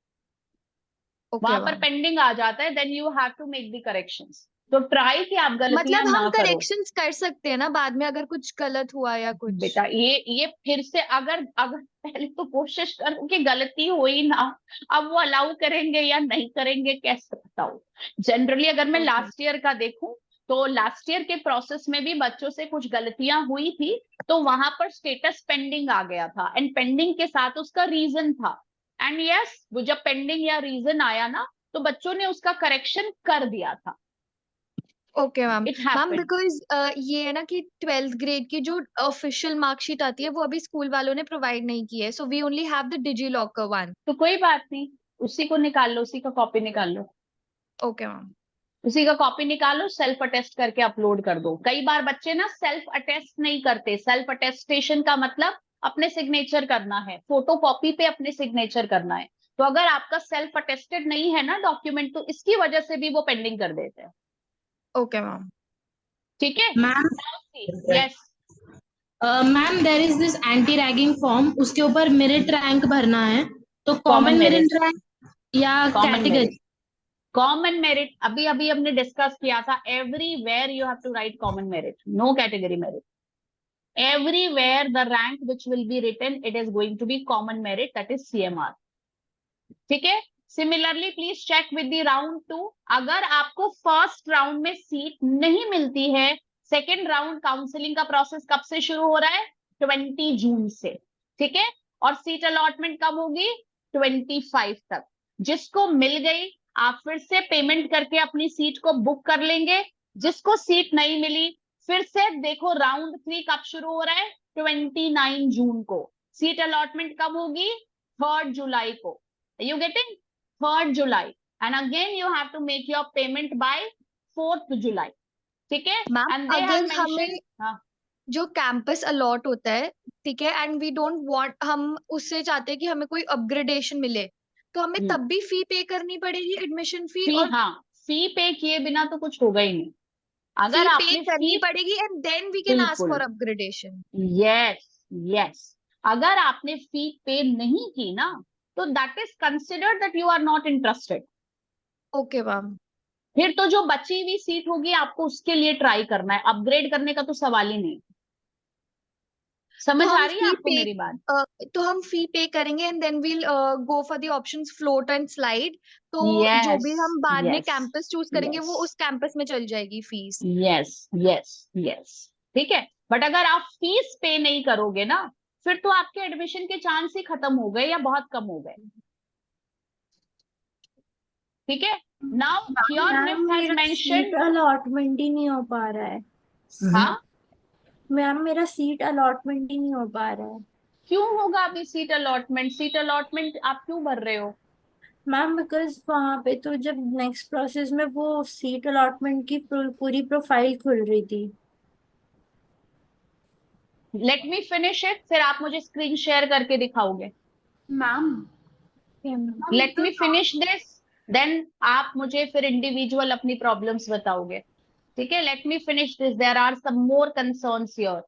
E: ओके
A: वहां पर
E: मैम,
A: पेंडिंग आ जाता है, then you have to make the corrections. तो ट्राई कि आप गलतियां
E: मतलब
A: ना
E: हम
A: करो।
E: करेक्शंस कर सकते हैं ना बाद में अगर कुछ गलत हुआ या कुछ?
A: बेटा ये फिर से अगर अगर पहले तो कोशिश करो कि गलती हुई ना, अब वो अलाउ करेंगे या नहीं करेंगे कैसे बताओ। जनरली अगर मैं
E: ओके,
A: लास्ट ईयर का देखूं, तो लास्ट ईयर के प्रोसेस में भी बच्चों से कुछ गलतियां हुई थी, तो वहां पर स्टेटस पेंडिंग आ गया था, एंड पेंडिंग के साथ उसका रीजन था। एंड यस, वो जब पेंडिंग या रीजन आया ना, तो बच्चों ने उसका करेक्शन कर दिया था।
E: Okay ma'am.
A: It
E: ma'am
A: happened.
E: Because ये है ना कि 12th ग्रेड की जो ऑफिशियल मार्कशीट आती है वो अभी स्कूल वालों ने प्रोवाइड नहीं की है, so we only have the DigiLocker one.
A: तो कोई बात नहीं, उसी को निकाल लो, उसी का कॉपी निकाल लो,
E: ओके मैम।
A: उसी का कॉपी निकालो, सेल्फ अटेस्ट करके अपलोड कर दो। कई बार बच्चे ना सेल्फ अटेस्ट नहीं करते। सेल्फ अटेस्टेशन का मतलब अपने सिग्नेचर करना है, फोटो कॉपी पे अपने सिग्नेचर करना है। तो अगर आपका सेल्फ अटेस्टेड नहीं है ना डॉक्यूमेंट, तो इसकी वजह से भी वो पेंडिंग कर देते हैं।
E: Okay ma'am.
A: ठीक है।
F: Ma'am,
A: yes.
F: Ma'am there is this anti ragging form, उसके ऊपर मेरिट रैंक भरना है, तो
A: common
F: common
A: merit,
F: merit rank या
A: common
F: category?
A: Merit, common merit अभी अभी हमने डिस्कस किया था। Everywhere you have to write common merit, no category merit. Everywhere the rank which will be written, it is going to be common merit, that is CMR. ठीक है। Similarly please check with the round 2। अगर आपको first round में seat नहीं मिलती है, second round counselling का process कब से शुरू हो रहा है? 20 जून से। ठीक है। और सीट अलॉटमेंट कब होगी? 25 तक। जिसको मिल गई, आप फिर से पेमेंट करके अपनी सीट को बुक कर लेंगे। जिसको सीट नहीं मिली, फिर से देखो राउंड 3 कब शुरू हो रहा है? 29 जून को। सीट अलॉटमेंट कब होगी? 3 जुलाई को। Are you getting? 3 July. And again you have to make your payment by 4th July. ठीक है।
E: मैम
A: And they have
E: अगर
A: mentioned,
E: हमें
A: हाँ,
E: जो कैंपस अलॉट होता है, ठीक है, एंड वी डोंट वांट, हम उससे चाहते हैं कि हमें कोई अपग्रेडेशन मिले, तो हमें तब भी फी पे करनी पड़ेगी, एडमिशन फी?
A: फी,
E: और
A: हाँ, फी पे किए बिना तो कुछ होगा ही नहीं।
E: फी
A: अगर
E: पे
A: आपने
E: करनी
A: फी,
E: पड़ेगी and then we can ask
A: बिल्कुल,
E: फॉर अपग्रेडेशन?
A: यस, यस, अगर आपने फी पे नहीं की ना, तो that is considered that you are not interested.
E: Okay ma'am.
A: फिर तो जो बची हुई सीट होगी आपको उसके लिए ट्राई करना है, अपग्रेड करने का तो सवाल ही नहीं। समझ आ रही है आपको मेरी बात?
E: तो हम फी पे करेंगे and then we'll go for the options float and slide, तो जो
A: यस,
E: भी हम बाद में
A: यस,
E: कैंपस चूज करेंगे
A: यस,
E: वो उस कैंपस में चल जाएगी फीस?
A: Yes, yes, yes. ठीक है। बट अगर आप फीस पे नहीं करोगे ना, फिर तो आपके एडमिशन के चांस ही खत्म हो गए या बहुत कम हो गए। ठीक है। Now here
G: ma'am
A: NIFT has
G: मेरा
A: मेंशन्ड,
G: सीट अलॉटमेंट ही नहीं हो पा रहा है।
A: हाँ,
G: मैम मेरा सीट अलॉटमेंट ही नहीं हो पा रहा है।
A: क्यों होगा अभी सीट अलॉटमेंट? सीट अलॉटमेंट आप क्यों भर रहे हो?
G: मैम बिकॉज वहाँ पे तो जब नेक्स्ट प्रोसेस में वो सीट अलॉटमेंट की पूरी प्रोफाइल खुल रही थी।
A: लेट मी फिनिश इट, फिर आप मुझे स्क्रीन शेयर करके दिखाओगे।
C: Ma'am,
A: let me finish this, then आप मुझे फिर इंडिविजुअल अपनी प्रॉब्लम्स बताओगे। ठीक है। Let me finish this, there are some more concerns here.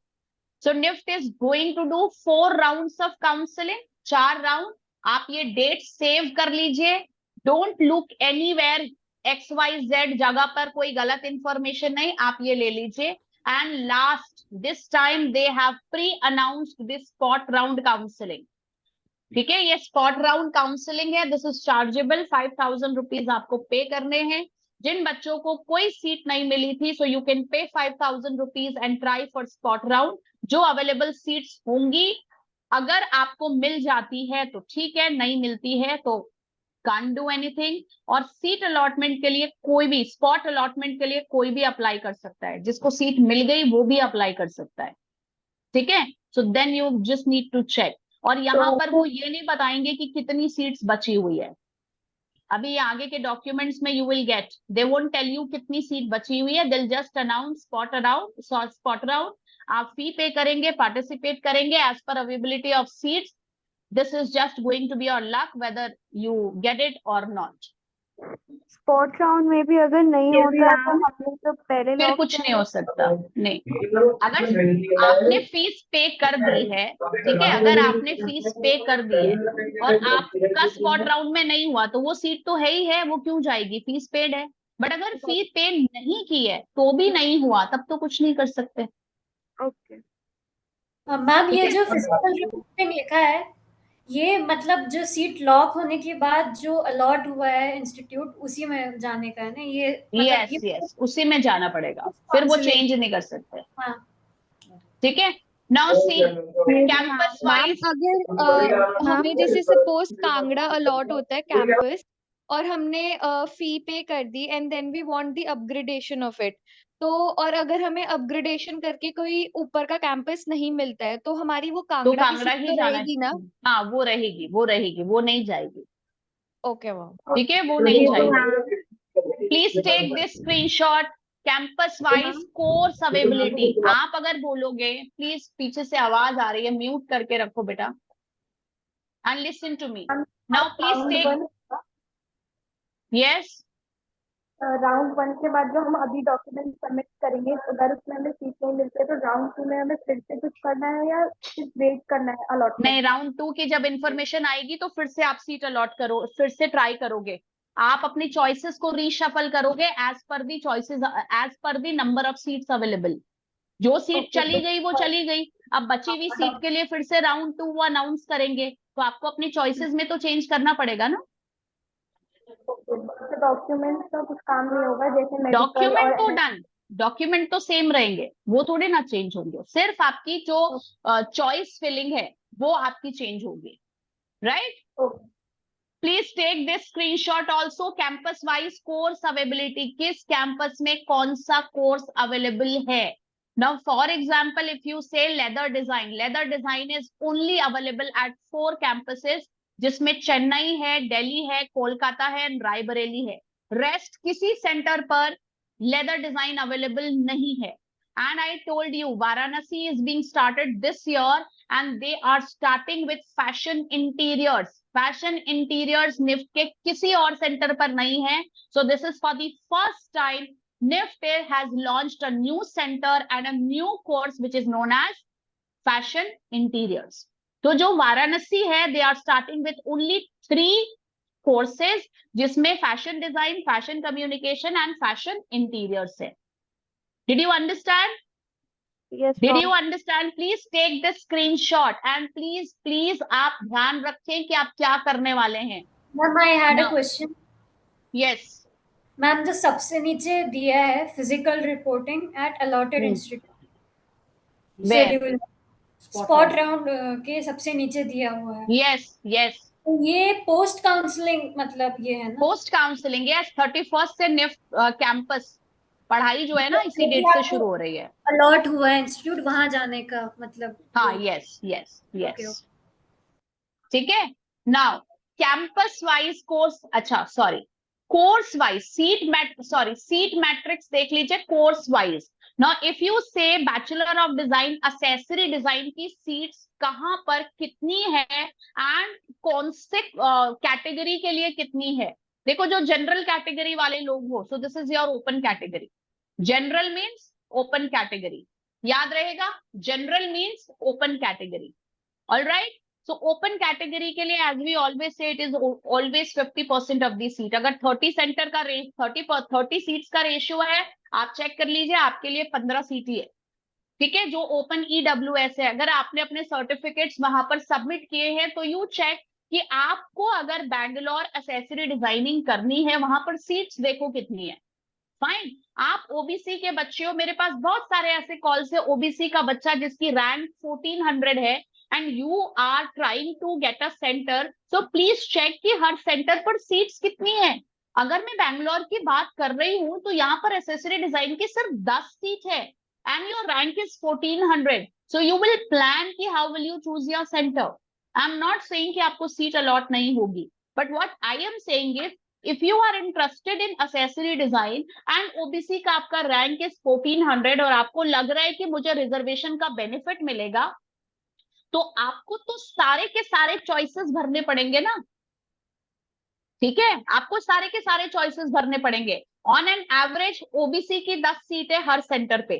A: So NIFT is going to do 4 rounds of counselling, 4 round. आप ये डेट सेव कर लीजिए। डोंट लुक एनीवेयर, XYZ जगह पर कोई गलत इंफॉर्मेशन नहीं, आप ये ले लीजिए। And last, this time they have pre announced this spot round counselling. ठीक है। ये स्पॉट राउंड काउंसलिंग है, दिस इज चार्जेबल, 5000 रुपीज आपको पे करने हैं। जिन बच्चों को कोई सीट नहीं मिली थी, सो you can pay 5000 rupees and try for spot round. जो अवेलेबल सीट्स होंगी, अगर आपको मिल जाती है तो ठीक है, नहीं मिलती है तो कांट डू एनीथिंग। और सीट अलॉटमेंट के लिए कोई भी, स्पॉट अलॉटमेंट के लिए कोई भी अप्लाई कर सकता है। जिसको सीट मिल गई वो भी अप्लाई कर सकता है। ठीक है। So then you just need to check. और यहाँ पर वो ये नहीं बताएंगे कि कितनी सीट्स बची हुई है। अभी ये आगे के डॉक्यूमेंट्स में you will get, they won't tell you कितनी सीट बची हुई है, they will just announce spot round, spot round. आप फी पे करेंगे, पार्टिसिपेट करेंगे as per availability of seats. This is just going to be your luck whether you get it or not.
B: Spot round में भी अगर नहीं होता तो हमने तो पहले
A: फिर
B: लॉक
A: कुछ नहीं हो सकता। नहीं, अगर आपने फीस पे कर दी है, ठीक है, अगर आपने फीस पे कर दी है और आपका स्पॉट राउंड में नहीं हुआ तो वो सीट तो है ही है, वो क्यों जाएगी, फीस पेड है। बट अगर फीस पे नहीं की है तो भी नहीं हुआ, तब तो कुछ नहीं कर सकते।
B: ओके।
G: मैम
A: ठीक
G: ये
A: है।
G: जो फिजिकल रिपोर्टिंग लिखा है, ये मतलब जो सीट लॉक होने के बाद जो अलॉट हुआ है इंस्टीट्यूट, उसी में जाने का है ना ये, मतलब
A: यस यस, उसी में जाना पड़ेगा, फिर वो चेंज नहीं कर सकते।
G: हाँ।
A: ठीक है। Now see campus
E: ma'am
A: wise,
E: अगर हमें जैसे सपोज कांगड़ा अलॉट होता है कैंपस और हमने फी पे कर दी and then we want the upgradation of it, तो और अगर हमें अपग्रेडेशन करके कोई ऊपर का कैंपस नहीं मिलता है तो हमारी वो
A: तो
E: कांगड़ा की
A: कांगड़ा
E: सीट
A: ही
E: तो
A: जाना
E: रहेगी ना?
A: हाँ, वो रहेगी, वो रहेगी, वो नहीं जाएगी।
E: Okay ma'am.
A: ठीक है, वो नहीं जाएगी। Please take this screenshot. Campus wise course availability, आप अगर बोलोगे, प्लीज पीछे से आवाज आ रही है, म्यूट करके रखो बेटा and listen to me. Now please take, yes,
B: round 1 के बाद जो हम अभी डॉक्यूमेंट सबमिट करेंगे, अगर उसमें हमें सीट नहीं मिलती है तो राउंड 2 में हमें फिर से कुछ करना है या सिर्फ वेट करना है अलॉटमेंट?
A: नहीं, राउंड 2 की जब इंफॉर्मेशन आएगी तो फिर से आप सीट अलॉट करो, फिर से ट्राई करोगे, आप अपनी चॉइसेस को रीशफल करोगे as per the choices, as per the number of seats available. जो सीट चली गई वो चली गई, अब बची हुई सीट के लिए फिर से राउंड 2 वो अनाउंस करेंगे, तो आपको अपनी चॉइसेस में तो चेंज करना पड़ेगा ना।
B: डॉक्यूमेंट का कुछ काम नहीं होगा, जैसे मेडिकल
A: डॉक्यूमेंट तो
B: और
A: डन, डॉक्यूमेंट तो सेम रहेंगे, वो थोड़े ना चेंज होंगे, सिर्फ आपकी जो चॉइस फिलिंग है वो आपकी चेंज होगी, right. Please take this screenshot also. Campus wise course availability, किस कैंपस में कौन सा कोर्स अवेलेबल है। Now, for example, if you say leather design is only available at 4 campuses, जिसमें चेन्नई है, दिल्ली है, कोलकाता है, रायबरेली है। रेस्ट किसी सेंटर पर लेदर डिजाइन अवेलेबल नहीं है। And I told you, Varanasi is being started this year, and they are starting with fashion interiors. Fashion interiors NIFT के किसी और सेंटर पर नहीं है. So this is for the first time NIFT has launched a new center and a new course which is known as fashion interiors. तो जो वाराणसी है, they are starting with only 3 courses, जिसमें fashion design, fashion communication and fashion interiors है. Did you understand?
B: Yes,
A: Did
B: ma'am.
A: you understand? Please take the screenshot and please आप ध्यान रखें कि आप क्या करने वाले हैं.
G: Ma'am I had a
A: Now-
G: question.
A: Yes.
G: Ma'am जो सबसे नीचे दिया है physical reporting at allotted institute,
A: Where?
G: Schedule spot round के सबसे नीचे दिया हुआ है,
A: Yes, yes.
G: तो ये पोस्ट काउंसलिंग मतलब ये है ना?
A: पोस्ट काउंसलिंग, yes, 31st से निफ्ट कैंपस पढ़ाई जो है ना इसी
G: यदि
A: डेट से
G: आपको
A: शुरू हो रही है.
G: अलॉट हुआ है इंस्टीट्यूट, वहां जाने का मतलब?
A: हाँ,
G: वो-
A: yes, yes, yes.
G: Okay, okay.
A: ठीक है. नाउ कैंपस वाइज कोर्स, अच्छा sorry, course wise seat matrix देख लीजिए course wise. Now if you say bachelor of design accessory design की सीट्स कहां पर कितनी है एंड कौन से कैटेगरी के लिए कितनी है. देखो, जो जनरल कैटेगरी वाले लोग हो, सो this is your open category. General means open category, याद रहेगा, general means open category. Alright. So open category के लिए as we always say it is always 50% of the seat. अगर 30 सेंटर का 30 सीट्स का रेशियो है, आप चेक कर लीजिए, आपके लिए 15 सीट ही है. ठीक है. जो ओपन EWS है, अगर आपने अपने सर्टिफिकेट्स वहां पर सबमिट किए हैं तो यू चेक कि आपको अगर बैंगलोर एक्सेसरी डिजाइनिंग करनी है, वहां पर सीट्स देखो कितनी है. फाइन. आप ओबीसी के बच्चे हो, मेरे पास बहुत सारे ऐसे कॉल्स है, ओबीसी का बच्चा जिसकी रैंक 1400 है and you are trying to get a center, so please check कि हर सेंटर पर सीट्स कितनी है. अगर मैं बैंगलोर की बात कर रही हूं तो यहाँ पर एक्सेसरी डिजाइन की सिर्फ 10 सीट है and your rank is 1400, so you will plan कि how will you choose your center. I am not saying कि आपको सीट अलॉट नहीं होगी, but what I am saying is if you are interested in accessory design and OBC का आपका rank is 1400 और आपको लग रहा है कि मुझे रिजर्वेशन का बेनिफिट मिलेगा, तो आपको तो सारे के सारे चॉइसेस भरने पड़ेंगे ना, ठीक है, आपको सारे के सारे चॉइसेस भरने पड़ेंगे। ऑन एन एवरेज ओबीसी की 10 सीट है हर सेंटर पे,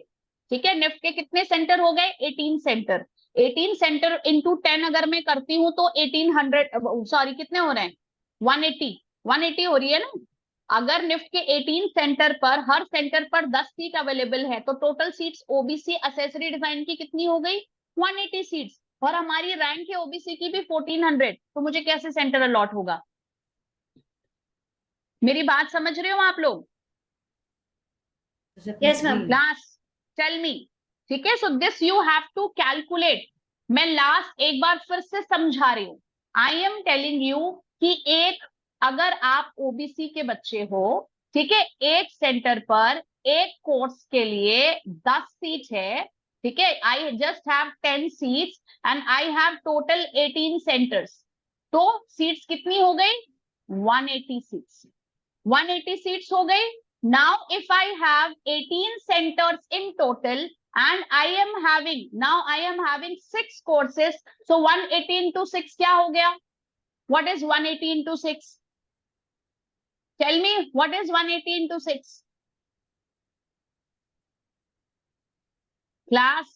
A: ठीक है। निफ्ट के कितने सेंटर हो गए? 18 सेंटर। 18 सेंटर इंटू 10 अगर मैं करती हूँ तो 1800, सॉरी कितने हो रहे हैं? 180, 180 हो रही है ना। अगर निफ्ट के 18 सेंटर पर हर सेंटर पर 10 सीट अवेलेबल है तो total seats OBC accessory design की कितनी हो गई? 180 सीट्स। और हमारी रैंक है ओबीसी की भी 1400, तो मुझे कैसे सेंटर अलॉट होगा? मेरी बात समझ रहे हो आप लोग?
G: Yes ma'am.
A: Class, tell me, ठीक है। So this you have to calculate. मैं लास्ट एक बार फिर से समझा रही हूं। आई एम टेलिंग यू कि एक, अगर आप ओबीसी के बच्चे हो, ठीक है, एक सेंटर पर एक कोर्स के लिए 10 सीट है, ठीक है। I just have 10 seats and I have total 18 centres. तो सीट्स कितनी हो गई? 180 सीट्स। 180 seats हो गई। Now if I have 18 centers in total and I am having 6 courses, so 180 into 6 क्या हो गया? What is 180 into 6? Tell me, what is 180 into 6? Class,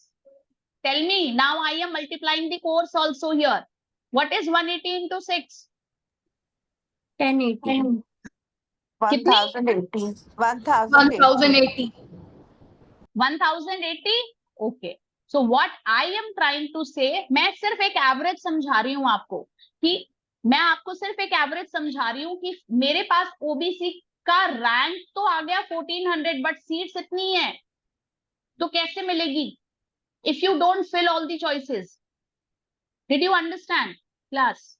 A: tell me. Now I am multiplying the course also here. What is 180 into 6?
G: 1080।
A: कितनी?
H: 1080.
C: 1080।
A: 1080? Okay. So what I am trying to say, मैं सिर्फ एक average समझा रही हूं आपको, कि मैं आपको सिर्फ एक एवरेज समझा रही हूं कि मेरे पास ओबीसी का रैंक तो आ गया 1400, बट सीट्स इतनी है, तो कैसे मिलेगी if you don't fill all the choices? Did you understand class?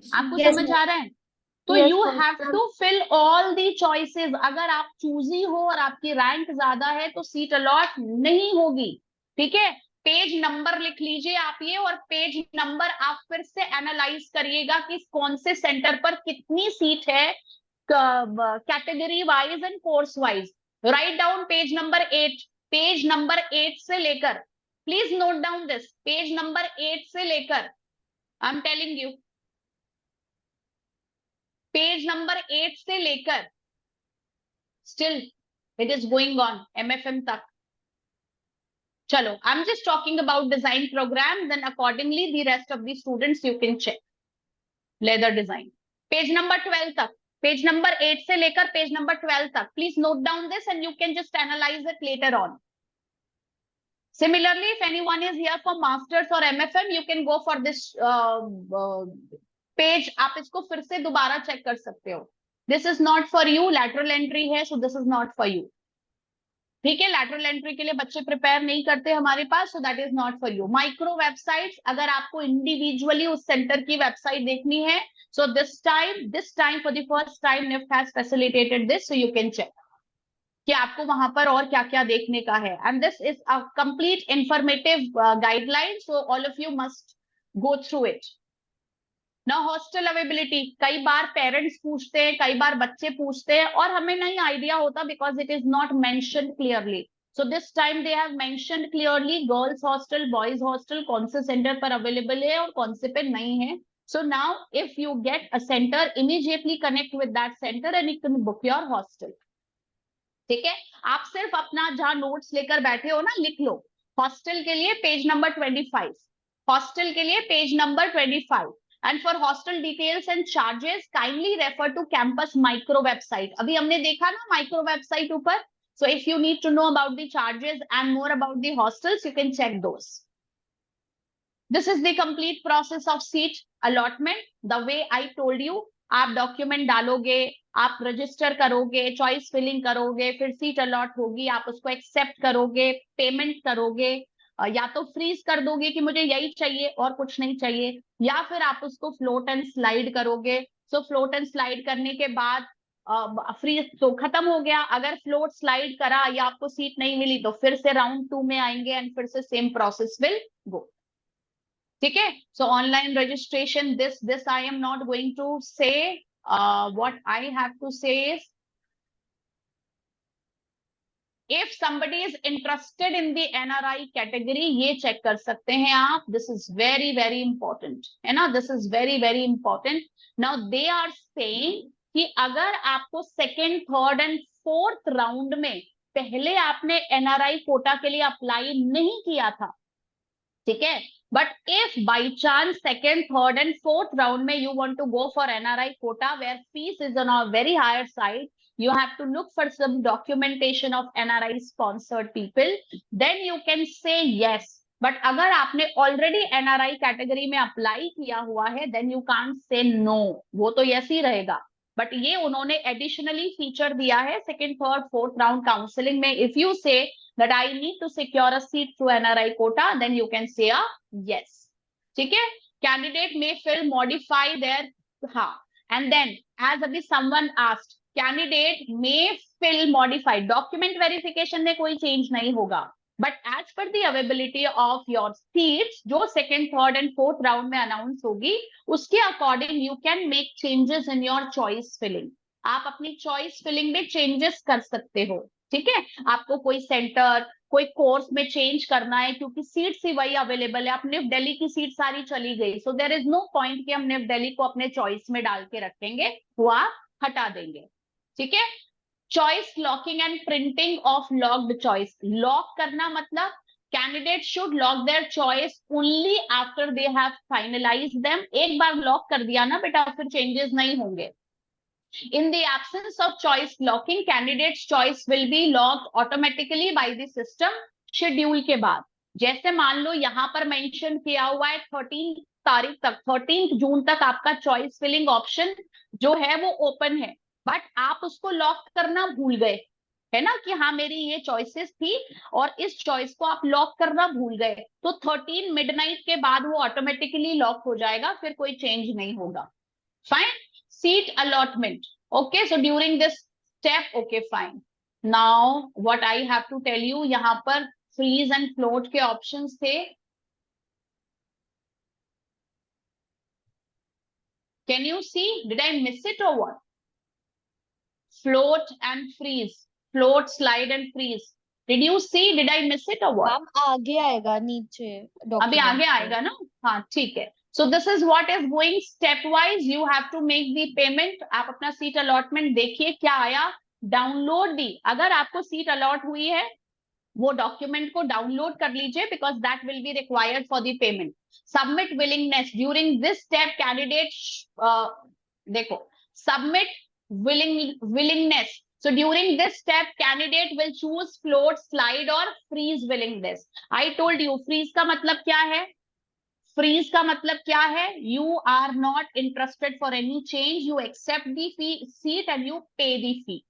A: आपको
G: Yes,
A: समझ आ रहा है? तो
B: Yes,
A: you
B: ma'am.
A: Have to fill all the choices. अगर आप चूजी हो और आपकी रैंक ज्यादा है तो सीट अलॉट नहीं होगी, ठीक है। पेज नंबर लिख लीजिए आप ये, और पेज नंबर आप फिर से एनालाइज करिएगा कि कौन से सेंटर पर कितनी सीट है, category wise and course wise. Write down page number 8, page number 8 से लेकर, please note down this, page number 8 से लेकर, I am telling you, page number 8 से लेकर still it is going on MFM तक। चलो, I am just talking about design program, then accordingly the rest of the students you can check. Leather design page number 12 तक, page number 8 से लेकर page number 12 तक, please note down this and you can just analyse it later on. Similarly, if anyone is here for masters or MFM, you can go for this page, आप इसको फिर से दोबारा check कर सकते हो। This is not for you, lateral entry है, so this is not for you, ठीक है। लैटरल एंट्री के लिए बच्चे प्रिपेयर नहीं करते हमारे पास, so that is not for you. Micro websites, अगर आपको इंडिविजुअली उस सेंटर की वेबसाइट देखनी है, so this time for the first time NIFT has facilitated this, so you can check कि आपको वहां पर और क्या क्या देखने का है। And this is a complete informative guideline, so all of you must go through it. ना हॉस्टल अवेबिलिटी, कई बार पेरेंट्स पूछते हैं, कई बार बच्चे पूछते हैं और हमें नहीं आइडिया होता because it is not mentioned clearly. So this time they have mentioned clearly girls hostel, boys hostel कौन से सेंटर पर अवेलेबल है और कौन से पे नहीं है। So now if you get a centre, immediately connect with that centre and you can book your hostel, ठीक है। आप सिर्फ अपना जहां नोट्स लेकर बैठे हो ना, लिख लो हॉस्टल के लिए पेज नंबर 25, हॉस्टल के लिए page number 25, and for hostel details and charges kindly refer to campus micro website. अभी हमने देखा ना माइक्रो वेबसाइट ऊपर, so if you need to know about the charges and more about the hostels, you can check those. This is the complete process of seat allotment, the way I told you। आप document डालोगे, आप register करोगे, choice filling करोगे, फिर seat allot होगी, आप उसको accept करोगे, पेमेंट करोगे, या तो फ्रीज कर दोगे कि मुझे यही चाहिए और कुछ नहीं चाहिए, या फिर आप उसको फ्लोट एंड स्लाइड करोगे। सो फ्लोट एंड स्लाइड करने के बाद फ्रीज तो खत्म हो गया। अगर फ्लोट स्लाइड करा या आपको सीट नहीं मिली तो फिर से राउंड 2 में आएंगे एंड फिर से सेम प्रोसेस विल गो, ठीक है। So online registration, this I am not going to say, what I have to say is if somebody is interested in the NRI category, ये चेक कर सकते हैं आप. This is very very important, है ना. This is very very important. Now they are saying कि अगर आपको second, third and fourth round में पहले आपने NRI कोटा के लिए अप्लाई नहीं किया था, ठीक है, but if by chance second, third and fourth round में you want to go for NRI quota where fees is on a very higher side, you have to look for some documentation of NRI sponsored people, then you can say yes. But अगर आपने already NRI category में apply किया हुआ है, then you can't say no. वो तो yes ही रहेगा. But ये उन्होंने एडिशनली फीचर दिया है second, third, fourth round counselling में. इफ यू से that I need to secure a seat through NRI quota, then you can say a yes. ठीक है. Candidate may fill, modify their, हाँ. And then as अभी someone asked, candidate में fill, modified, document verification में कोई change नहीं होगा, but as per the availability of your seats जो second, third and fourth round में अनाउंस होगी, उसके according you can make changes in your choice filling. आप अपनी चॉइस फिलिंग में चेंजेस कर सकते हो. ठीक है. आपको कोई सेंटर, कोई कोर्स में चेंज करना है क्योंकि सीट्स ही वही अवेलेबल है. अब निफ्ट दिल्ली की सीट सारी चली गई, so there is no point कि हम निफ्ट दिल्ली को अपने चॉइस में डाल के रखेंगे, वो आप हटा देंगे. ठीक है. Choice locking and printing of locked choice. Lock करना मतलब candidate should lock their choice only after they have finalised them. एक बार लॉक कर दिया ना बेटा, फिर चेंजेस नहीं होंगे. In the absence of choice locking, candidate's choice will be locked automatically by the system schedule के बाद. जैसे मान लो यहाँ पर मेंशन किया हुआ है 13 तारीख तक, 13 जून तक आपका चॉइस फिलिंग ऑप्शन जो है वो ओपन है, बट आप उसको लॉक करना भूल गए, है ना, कि हाँ मेरी ये चॉइसेस थी और इस चॉइस को आप लॉक करना भूल गए, तो 13 मिडनाइट के बाद वो ऑटोमेटिकली लॉक हो जाएगा, फिर कोई चेंज नहीं होगा. Fine. Seat allotment. Okay, so during this step, okay, fine. Now, what I have to tell you, यहाँ पर freeze and float के options थे. Can you see? Did I miss it or what? Float and freeze. Float, slide and freeze. Did you see? Did I miss it or what?
E: Ma'am आगे आएगा नीचे.
A: अभी आगे आएगा ना. हाँ ठीक है. So this is what is going stepwise. You have to make the payment. आप अपना सीट अलॉटमेंट देखिए क्या आया. Download the. अगर आपको सीट अलॉट हुई है वो डॉक्यूमेंट को डाउनलोड कर लीजिए because that will be required for the payment. Submit willingness. During this step candidate देखो submit willingness. So during this step candidate will choose float, slide or freeze willingness. I told you freeze का मतलब क्या है. Freeze का मतलब क्या है. You are not interested for any change, you accept the seat and you pay the fee.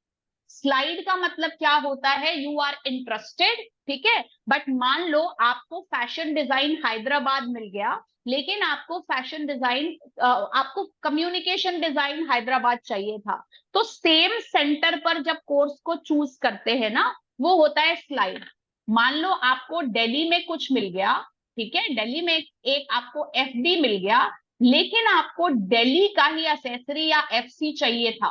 A: Slide का मतलब क्या होता है. यू आर इंटरेस्टेड, ठीक है, बट मान लो आपको फैशन डिजाइन हैदराबाद मिल गया, लेकिन आपको फैशन डिजाइन आपको कम्युनिकेशन डिजाइन हैदराबाद चाहिए था, तो सेम सेंटर पर जब कोर्स को चूज करते हैं ना, वो होता है स्लाइड. मान लो आपको दिल्ली में कुछ मिल गया, ठीक है, दिल्ली में एक आपको FD मिल गया, लेकिन आपको दिल्ली का ही असेसरी या FC चाहिए था,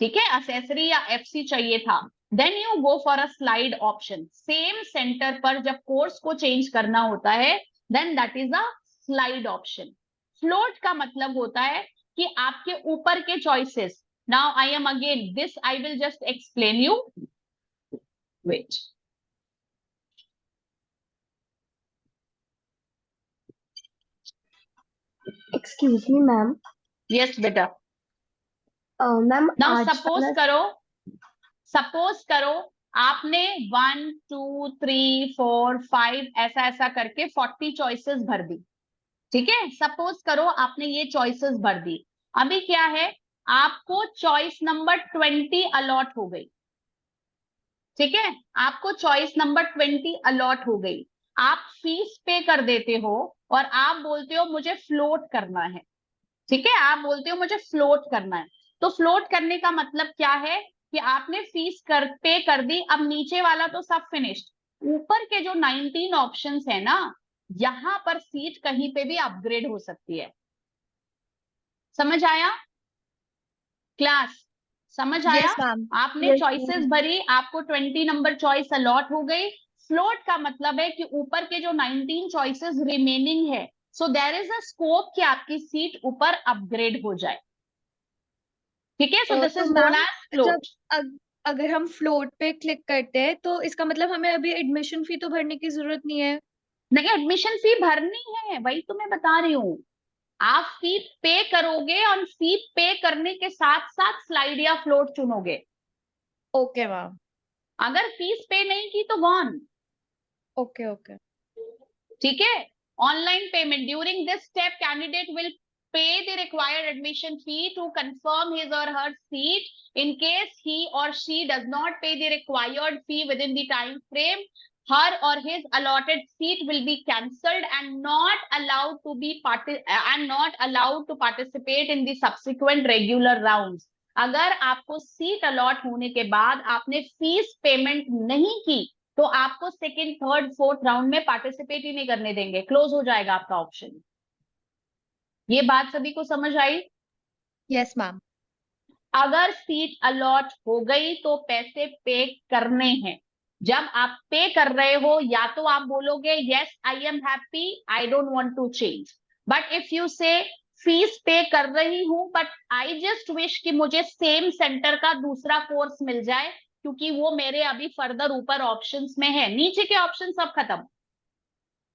A: ठीक है, असेसरी या FC चाहिए था, then you go for a slide option. Same centre पर जब कोर्स को चेंज करना होता है, then that is a slide option. Float का मतलब होता है कि आपके ऊपर के choices. Now I am again this I will just explain you. Wait.
B: Excuse me, ma'am.
A: Yes, बेटा.
B: Ma'am,
A: नाउ
B: आज
A: सपोज करो आपने 1 2 3 4 5 ऐसा ऐसा करके 40 चॉइसेस भर दी, ठीक है. सपोज करो आपने ये चॉइसेस भर दी. अभी क्या है, आपको चॉइस नंबर 20 अलॉट हो गई, ठीक है, आपको चॉइस नंबर 20 अलॉट हो गई. आप फीस पे कर देते हो और आप बोलते हो मुझे फ्लोट करना है, ठीक है, आप बोलते हो मुझे फ्लोट करना है. तो फ्लोट करने का मतलब क्या है कि आपने फीस पे कर दी, अब नीचे वाला तो सब फिनिश्ड, ऊपर के जो 19 ऑप्शंस है ना, यहां पर सीट कहीं पे भी अपग्रेड हो सकती है. समझ आया क्लास? समझ आया?
E: Yes ma'am.
A: आपने
D: Yes,
A: चॉइसेस
D: ma'am.
A: भरी, आपको 20 नंबर चॉइस अलॉट हो गई। फ्लोट का मतलब है कि ऊपर के जो 19 चॉइसेस रिमेनिंग है, so there is a scope कि आपकी सीट ऊपर अपग्रेड हो जाए। ठीक है, सो दिस
E: तो
A: इज नोन
E: मैम
A: एज
E: जब
A: फ्लोट।
E: अगर हम फ्लोट पे क्लिक करते हैं तो इसका मतलब हमें अभी एडमिशन फी तो भरने की जरूरत नहीं है।
A: नहीं, एडमिशन फी भरनी है, वही तो मैं बता रही हूँ। आप फी पे करोगे और फी पे करने के साथ साथ स्लाइड या फ्लोट चुनोगे।
E: Okay ma'am.
A: अगर फीस पे नहीं की तो गॉन।
E: Okay okay.
A: ठीक है, online payment during this step candidate will pay the required admission fee to confirm his और her seat. In case he और she does not pay the required fee within the time frame, her or his allotted seat will be cancelled and not allowed to participate in the subsequent regular rounds. अगर आपको seat allot होने के बाद आपने fees payment नहीं की तो आपको सेकंड, थर्ड, फोर्थ राउंड में पार्टिसिपेट ही नहीं करने देंगे, क्लोज हो जाएगा आपका ऑप्शन। ये बात सभी को समझ आई?
E: Yes ma'am.
A: अगर सीट अलॉट हो गई तो पैसे पे करने हैं। जब आप पे कर रहे हो या तो आप बोलोगे yes I am happy, I don't want to change, but if you say fees pay कर रही हूं बट आई जस्ट विश कि मुझे सेम सेंटर का दूसरा कोर्स मिल जाए, क्योंकि वो मेरे अभी फर्दर ऊपर ऑप्शंस में है, नीचे के ऑप्शन सब खत्म।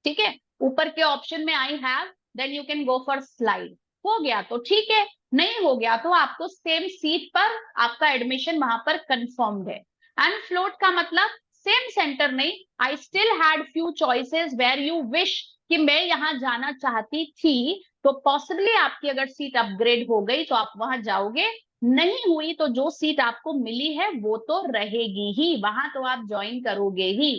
A: ठीक है, ऊपर के ऑप्शन में I have, then you can go for slide. हो गया तो ठीक है, नहीं हो गया तो आपको सेम सीट पर आपका एडमिशन वहां पर कंफर्म्ड है। एंड फ्लोट का मतलब सेम सेंटर नहीं, I still had few choices where you wish कि मैं यहां जाना चाहती थी, तो पॉसिबली आपकी अगर सीट अपग्रेड हो गई तो आप वहां जाओगे, नहीं हुई तो जो सीट आपको मिली है वो तो रहेगी ही, वहां तो आप ज्वाइन करोगे ही।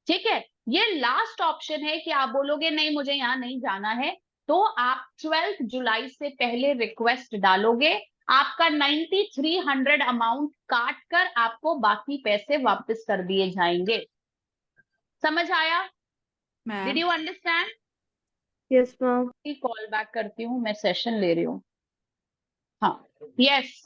A: ठीक है, ये लास्ट ऑप्शन है कि आप बोलोगे नहीं मुझे यहाँ नहीं जाना है, तो आप 12 जुलाई से पहले रिक्वेस्ट डालोगे, आपका 9300 अमाउंट काट कर आपको बाकी पैसे वापस कर दिए जाएंगे। समझ आया? Did you understand?
D: Yes, ma'am.
A: Call back करती हूँ, मैं सेशन ले रही हूँ। हाँ, यस।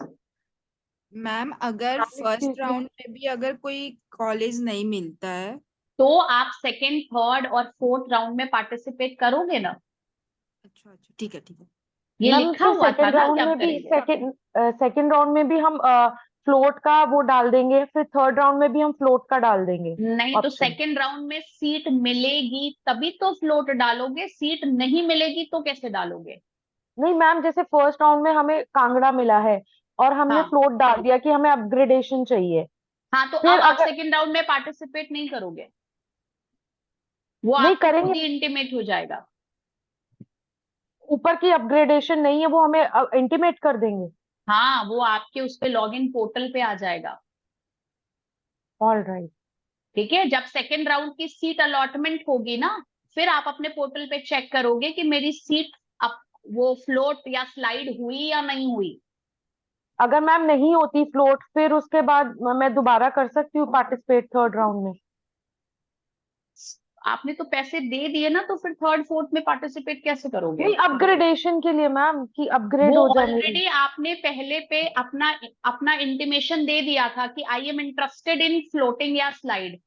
H: मैम अगर फर्स्ट राउंड में भी अगर कोई कॉलेज नहीं मिलता है
A: तो आप सेकेंड, थर्ड और फोर्थ राउंड में पार्टिसिपेट करोगे ना?
H: अच्छा अच्छा ठीक है ठीक है।
A: ये
I: मैम
A: लिखा
I: फिर
A: हुआ था
I: सेकंड
A: ना,
I: राउंड
A: क्या
I: में भी
A: करेंगे?
I: सेकंड राउंड में भी हम फ्लोट का वो डाल देंगे, फिर थर्ड राउंड में भी हम फ्लोट का डाल देंगे
A: नहीं तो
I: ऑप्शन।
A: सेकंड राउंड में सीट मिलेगी तभी तो फ्लोट डालोगे, सीट नहीं मिलेगी तो कैसे डालोगे?
I: नहीं मैम, जैसे फर्स्ट राउंड में हमें कांगड़ा मिला है और हमने
A: हाँ
I: फ्लोट डाल दिया कि हमें अपग्रेडेशन चाहिए,
A: हाँ, तो
I: फिर
A: अब आप
I: अगर
A: सेकंड राउंड में पार्टिसिपेट नहीं करोगे, वो
I: नहीं
A: आपको खुद
I: करेंगे,
A: ही इंटीमेट हो जाएगा।
I: ऊपर की अपग्रेडेशन नहीं है वो हमें इंटीमेट कर देंगे।
A: हाँ, वो आपके उस पे लॉगिन पोर्टल पे आ जाएगा।
I: All right.
A: ठीक है, जब सेकंड राउंड की सीट अलॉटमेंट होगी ना, फिर आप अपने पोर्टल पे चेक करोगे कि मेरी सीट अब वो फ्लोट या स्लाइड हुई या नहीं हुई।
I: अगर मैम नहीं होती फ्लोट, फिर उसके बाद मैं दोबारा कर सकती हूँ पार्टिसिपेट थर्ड राउंड में?
A: आपने तो पैसे दे दिए ना, तो फिर थर्ड फोर्थ में पार्टिसिपेट कैसे करोगे?
I: नहीं, अपग्रेडेशन के लिए मैम, कि अपग्रेड
A: वो
I: हो जाए मेरी।
A: ऑलरेडी आपने पहले पे अपना अपना इंटीमेशन दे दिया था कि I am interested in floating या स्लाइड।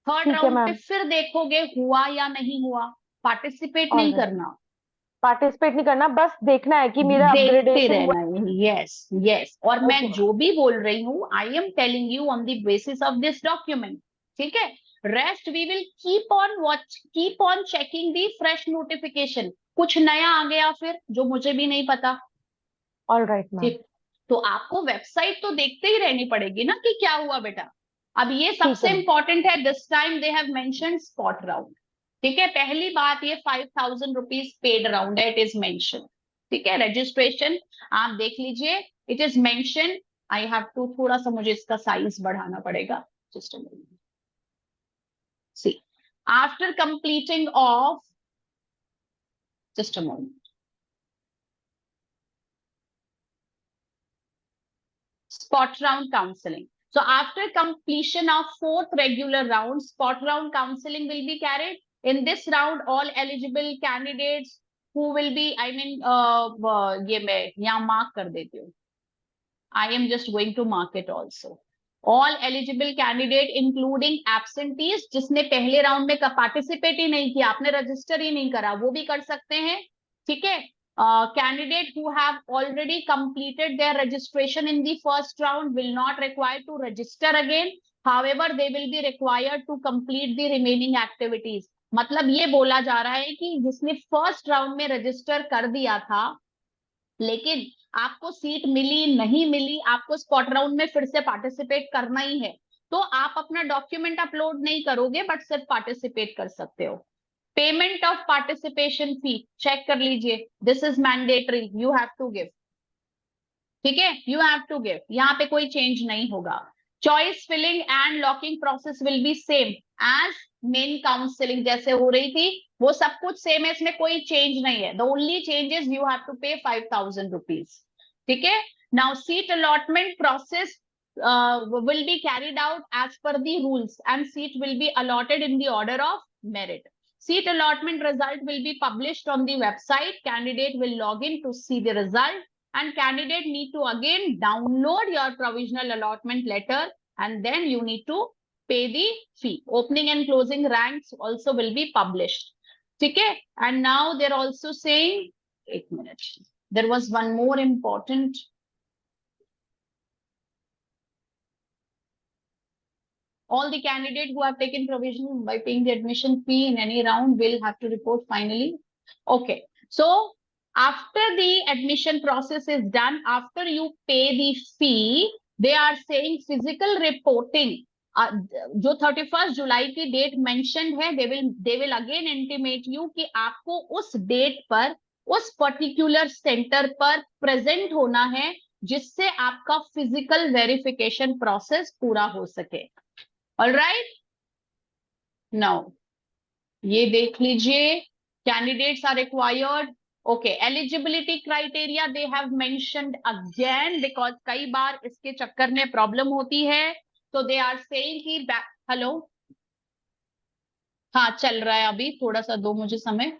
A: थर्ड
I: ठीक है
A: राउंड पे
I: मैम।
A: फिर देखोगे हुआ या नहीं हुआ, पार्टिसिपेट
I: ऑल
A: नहीं
I: राइट,
A: करना,
I: पार्टिसिपेट नहीं करना, बस देखना है कि मेरा
A: देखते
I: अपग्रेडेशन हुआ।
A: रहना है। यस यस, और मैं
I: ओके मैम।
A: जो भी बोल रही हूँ I am telling you on the basis of this document. ठीक है, rest we will keep on checking the fresh notification, कुछ नया आ गया फिर जो मुझे भी नहीं पता।
I: All right ma'am.
A: ठीक, तो आपको वेबसाइट तो देखते ही रहनी पड़ेगी ना कि क्या हुआ बेटा। अब ये
I: ठीक
A: सबसे
I: है।
A: इंपॉर्टेंट है, this time they have mentioned spot round. ठीक है, पहली बात ये 5000 रुपीज पेड राउंड है, इट इज मेंशन। ठीक है, रजिस्ट्रेशन आप देख लीजिए, it is mention. I have to थोड़ा सा मुझे इसका साइज बढ़ाना पड़ेगा, just a minute. See, after completing of, just a moment, spot round counseling. So after completion of fourth regular round, spot round counseling will be carried. In this round, all eligible candidates who will be, I mean, ये मैं यहाँ mark कर देती हूँ, I am just going to mark it also. All eligible candidate including absentees, जिसने पहले round में participate ही नहीं किया, आपने रजिस्टर ही नहीं करा, वो भी कर सकते हैं, ठीक है. Candidate who have already completed their registration in the first round will not require to register again. However, they will be required to complete the remaining activities. मतलब ये बोला जा रहा है कि जिसने फर्स्ट राउंड में रजिस्टर कर दिया था लेकिन आपको सीट मिली नहीं मिली, आपको स्पॉट राउंड में फिर से पार्टिसिपेट करना ही है, तो आप अपना डॉक्यूमेंट अपलोड नहीं करोगे बट सिर्फ पार्टिसिपेट कर सकते हो. Payment of participation fee check कर लीजिए, this is mandatory, you have to give, ठीक है, यू हैव टू गिव, यहाँ पे कोई चेंज नहीं होगा. Choice filling and locking process will be same as main counselling, जैसे हो रही थी वो सब कुछ सेम है, इसमें कोई चेंज नहीं है. The only change is you have to pay 5,000 rupees, ठीक है. Now seat allotment process will be carried out as per the rules and seat will be allotted in the order of merit. Seat allotment result will be published on the website. Candidate will log in to see the result and candidate need to again download your provisional allotment letter and then you need to pay the fee. Opening and closing ranks also will be published. Okay. And now they're also saying, 1 minute. There was one more important. All the candidates who have taken provision by paying the admission fee in any round will have to report finally. Okay. So after the admission process is done, after you pay the fee, they are saying physical reporting. जो 31 जुलाई की date mention है, they will again intimate you कि आपको उस date पर उस particular centre पर present होना है जिससे आपका फिजिकल वेरिफिकेशन प्रोसेस पूरा हो सके. All right. Now, ये देख लीजिए, candidates are required. Okay, eligibility criteria they have mentioned again because कई बार इसके चक्कर में प्रॉब्लम होती है, तो they are saying कि हेलो, हाँ चल रहा है अभी, थोड़ा सा दो मुझे समय.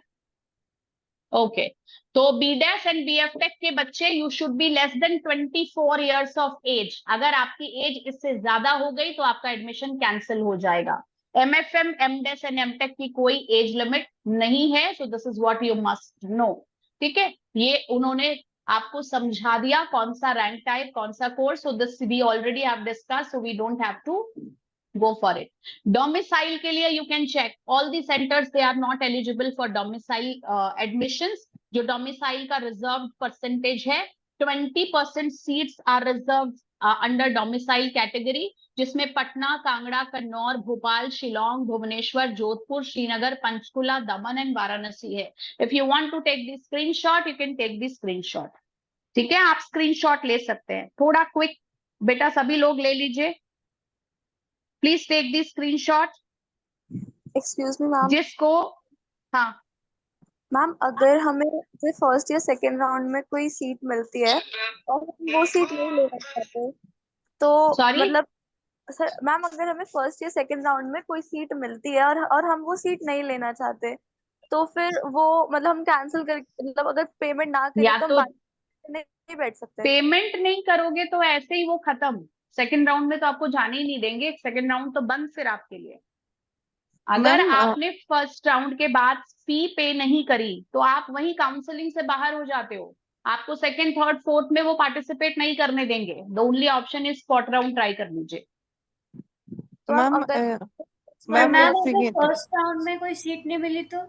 A: ओके, तो BDAS एंड BFTech के बच्चे you should be less than 24 years of age. अगर आपकी एज इससे ज्यादा हो गई तो आपका एडमिशन कैंसिल हो जाएगा. MFM, MDAS एंड MTech की कोई एज लिमिट नहीं है, so this is what you must know. ठीक है, ये उन्होंने आपको समझा दिया कौन सा रैंक टाइप, कौन सा course. So this we already have discuss, so we don't have to go for it. Domicile के लिए you can check all the centers, they are not eligible for domicile admissions. जो domicile का reserved percentage है, 20% seats are reserved under domicile category, जिसमें पटना, कांगड़ा, कन्नौर, भोपाल, शिलोंग, भुवनेश्वर, जोधपुर, श्रीनगर, पंचकुला, दमन and Varanasi है. If you want to take the screenshot, you can take the screenshot. ठीक है, आप screenshot ले सकते हैं. थोड़ा quick बेटा सभी लोग ले लीजिए. Please take the screenshot.
J: Excuse me ma'am.
A: जिसको, हाँ
J: मैम, अगर हमें फर्स्ट या सेकेंड राउंड में कोई सीट मिलती है और हम वो सीट नहीं लेना चाहते तो
A: Sorry?
J: मतलब सर मैम, अगर हमें फर्स्ट या सेकेंड राउंड में कोई सीट मिलती है और हम वो सीट नहीं लेना चाहते तो फिर वो मतलब हम कैंसिल कर, मतलब अगर पेमेंट ना करें तो हम नहीं बैठ सकते.
A: पेमेंट नहीं करोगे तो ऐसे ही वो खत्म. सेकंड राउंड में तो आपको जाने ही नहीं देंगे, सेकंड राउंड तो बंद फिर आपके लिए. अगर आपने फर्स्ट राउंड के बाद फी पे नहीं करी तो आप वही काउंसलिंग से बाहर हो जाते हो. आपको सेकंड, थर्ड, फोर्थ में वो पार्टिसिपेट नहीं करने देंगे. The only option is spot round try कर लीजिए.
G: मैम फर्स्ट राउंड में कोई सीट नहीं मिली तो,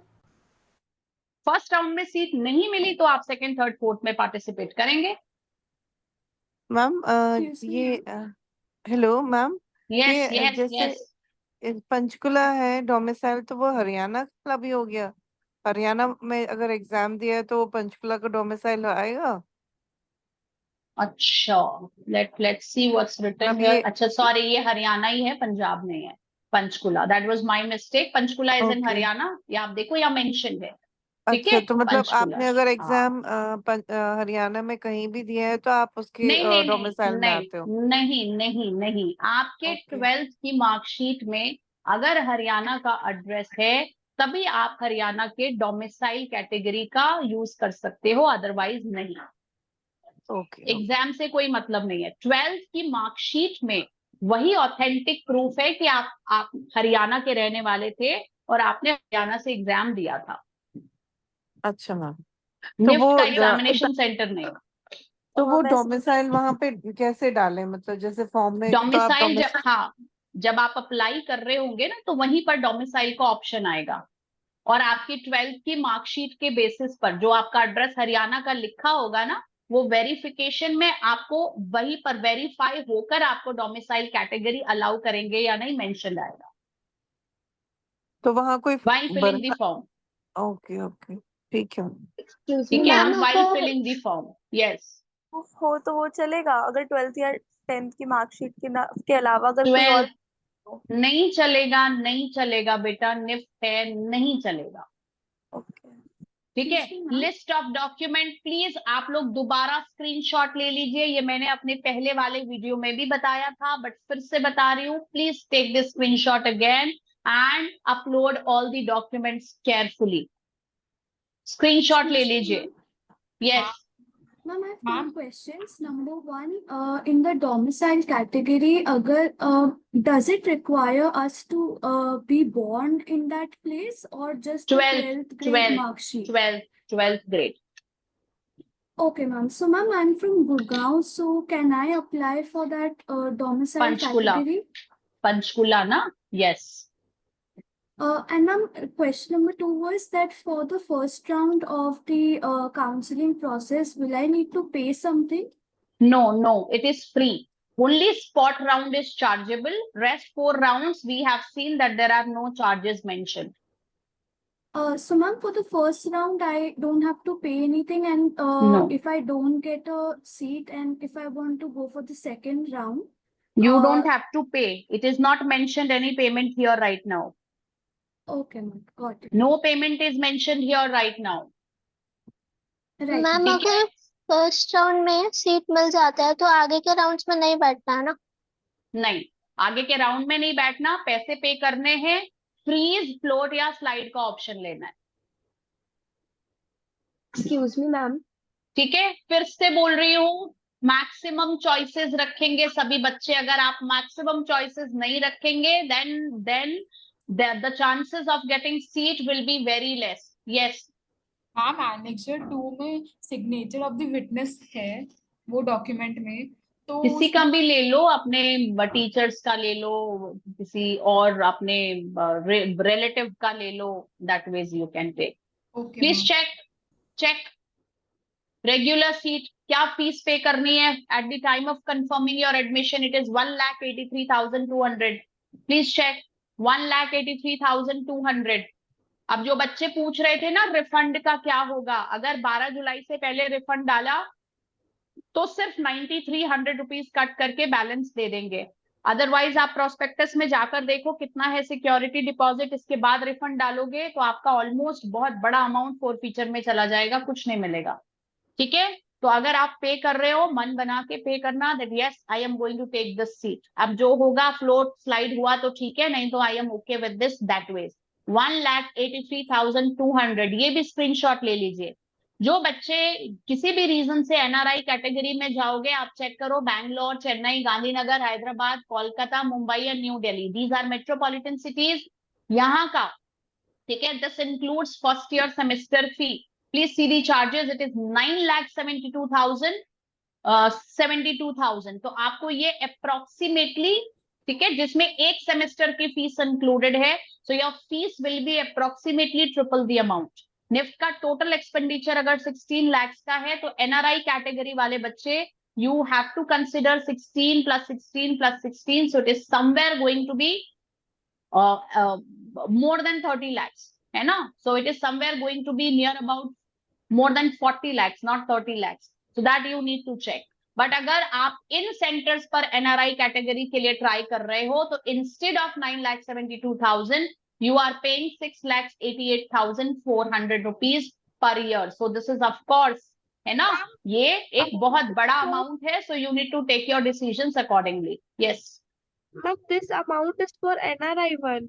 A: फर्स्ट राउंड में सीट नहीं मिली तो आप सेकंड, थर्ड, फोर्थ में पार्टिसिपेट करेंगे.
K: मैम ये हेलो मैम,
A: यस
K: ये
A: यस
K: जैसे
A: यस.
K: पंचकुला है डोमिसाइल, तो वो हरियाणा का भी हो गया. हरियाणा में अगर एग्जाम दिया है तो वो पंचकुला का डोमिसाइल आएगा.
A: अच्छा, let's see what's written here. अच्छा सॉरी, ये हरियाणा ही है, पंजाब नहीं है. Panchkula, that was my mistake. Panchkula is in Haryana. ये आप देखो यहाँ मेंशन है. ठीक
K: अच्छा,
A: है,
K: तो मतलब
A: पंचकुला.
K: आपने अगर एग्जाम हरियाणा में कहीं भी दिया है तो आप उसके
A: नहीं नहीं
K: डोमिसाइल में आते हो?
A: नहीं नहीं नहीं, आपके 12th की मार्कशीट में अगर हरियाणा का एड्रेस है तभी आप हरियाणा के डोमिसाइल कैटेगरी का यूज कर सकते हो, अदरवाइज नहीं.
K: ओके
A: एग्जाम से कोई मतलब नहीं है। 12th की मार्कशीट में वही ऑथेंटिक प्रूफ है कि आप हरियाणा के रहने वाले थे और आपने हरियाणा से एग्जाम दिया था।
K: अच्छा मैम, तो
A: निफ्ट
K: वो
A: का एग्जामिनेशन सेंटर नहीं।
K: तो वो
J: वैसे
K: डोमिसाइल वहां पे कैसे डालें, मतलब जैसे फॉर्म में तो आप
A: डोमिसाइल
K: डोमिसाइल
A: जब आप अप्लाई कर रहे होंगे ना, तो वहीं पर डोमिसाइल का ऑप्शन आएगा और आपकी 12th की मार्कशीट के बेसिस पर जो आपका एड्रेस हरियाणा का लिखा होगा ना, वो वेरिफिकेशन में आपको वहीं पर वेरीफाई होकर आपको डोमिसाइल कैटेगरी अलाउ करेंगे या नहीं मेंशन आएगा।
K: तो वहां कोई
A: while filling the form.
K: Okay okay ठीक है।
A: ठीक है, while filling the form. Yes,
J: हो तो वो चलेगा अगर 12th या 10th की मार्कशीट के अलावा अगर कोई और
A: 12 नहीं चलेगा, नहीं चलेगा बेटा, निफ्ट है, नहीं चलेगा।
J: ओके
A: ठीक है। लिस्ट ऑफ डॉक्यूमेंट प्लीज आप लोग दोबारा स्क्रीनशॉट ले लीजिए। ये मैंने अपने पहले वाले वीडियो में भी बताया था, बट फिर से बता रही हूँ, please take this screenshot again and upload all the documents carefully. Screenshot ले लीजिए। Yes
L: Ma'am, I have two questions. Number one, in the domicile category, does it require us to be born in that place or just the 12th grade mark sheet?
A: 12th grade.
L: Okay, ma'am. So, ma'am, I'm from Gurgaon, so can I apply for that domicile
A: Panchkula.
L: category?
A: Panchkula, na? Yes.
L: And ma'am, question number 2 was that for the first round of the counseling process, will I need to pay something?
A: No, it is free. Only spot round is chargeable. Rest 4 rounds, we have seen that there are no charges mentioned.
L: So ma'am, for the first round, I don't have to pay anything, and
A: No.
L: if I don't get a seat, and if I want to go for the second round,
A: You don't have to pay. It is not mentioned any payment here right now.
L: okay, ma'am, got it.
A: No payment is mentioned here right now.
L: Right.
M: Ma'am
A: ठीक है?
M: अगर first round में seat मिल जाता है तो आगे के rounds में नहीं बैठना है ना?
A: नहीं, आगे के राउंड में नहीं बैठना, पैसे पे करने हैं, फ्रीज, फ्लोट या स्लाइड का ऑप्शन लेना है।
N: एक्सक्यूज मी मैम,
A: ठीक है, फिर से बोल रही हूँ, मैक्सिमम चॉइसेस रखेंगे सभी बच्चे। अगर आप मैक्सिमम चॉइसेस नहीं रखेंगे, then the chances of getting seat will be very less. Yes.
C: Ma'am annexure 2 में सिग्नेचर ऑफ द विटनेस है वो डॉक्यूमेंट में, तो
A: किसी का भी ले लो, अपने टीचर्स का ले लो, किसी और अपने रिलेटिव का ले लो, that ways you can take. Please check regular seat. क्या फीस पे करनी है at the time of confirming your admission? It is 1,83,200। Please check 1,83,200। अब जो बच्चे पूछ रहे थे ना रिफंड का क्या होगा, अगर 12 जुलाई से पहले रिफंड डाला तो सिर्फ 9,300 रुपीज कट करके बैलेंस दे देंगे। अदरवाइज आप प्रोस्पेक्टस में जाकर देखो कितना है सिक्योरिटी डिपॉजिट, इसके बाद रिफंड डालोगे तो आपका ऑलमोस्ट बहुत बड़ा अमाउंट फोरफीचर में चला जाएगा, कुछ नहीं मिलेगा। ठीक है, तो अगर आप पे कर रहे हो, मन बना के पे करना that yes I am going to take this seat. अब जो होगा, फ्लोट स्लाइड हुआ तो ठीक है, नहीं तो I am okay with this that wage. 1,83,200, ये भी स्क्रीनशॉट ले लीजिए। जो बच्चे किसी भी रीजन से एनआरआई कैटेगरी में जाओगे, आप चेक करो, बैंगलोर, चेन्नई, गांधीनगर, हैदराबाद, कोलकाता, मुंबई या New Delhi, these are metropolitan cities. यहाँ का ठीक है, this includes first year semester fee. Please see the charges, it is 9,72,000। तो आपको ये अप्रोक्सीमेटली, ठीक है, जिसमें एक सेमेस्टर की फीस इंक्लूडेड है, so your fees will be approximately triple the amount. NIFT का टोटल एक्सपेंडिचर अगर 16 lakhs का है, तो एनआरआई कैटेगरी वाले बच्चे you have to consider 16 + 16 + 16, so it is somewhere going to be more than 30 lakhs, है ना? So it is somewhere going to be near about more than 40 lakhs, not 30 lakhs. So that you need to check. But अगर आप इन centres पर NRI category के लिए try कर रहे हो, तो instead of 9,72,000 you are paying 6,88,400 rupees per year. So this is of course, है ना, ये एक बहुत बड़ा अमाउंट है, so you need to take your decisions accordingly. Yes.
B: Ma'am, this amount is for NRI one,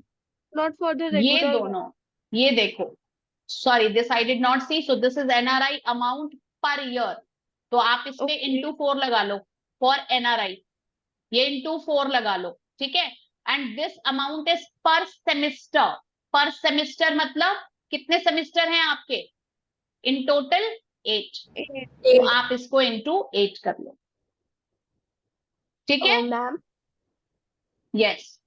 B: not for the
A: ये
B: regular one.
A: दोनों, ये देखो, sorry, this I did not see. So this is NRI amount per year. तो आप इसमें into 4 लगा लो for NRI, ये into 4 लगा लो, ठीक है। एंड दिस अमाउंट इज पर सेमिस्टर। पर सेमिस्टर मतलब कितने सेमिस्टर हैं आपके इन टोटल? 8। तो आप इसको इंटू 8 कर लो, ठीक है।
N: मैम
A: यस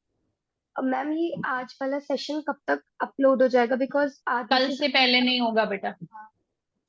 N: मैम ये आज वाला सेशन कब तक अपलोड हो जाएगा? बिकॉज
A: कल से पहले नहीं होगा बेटा।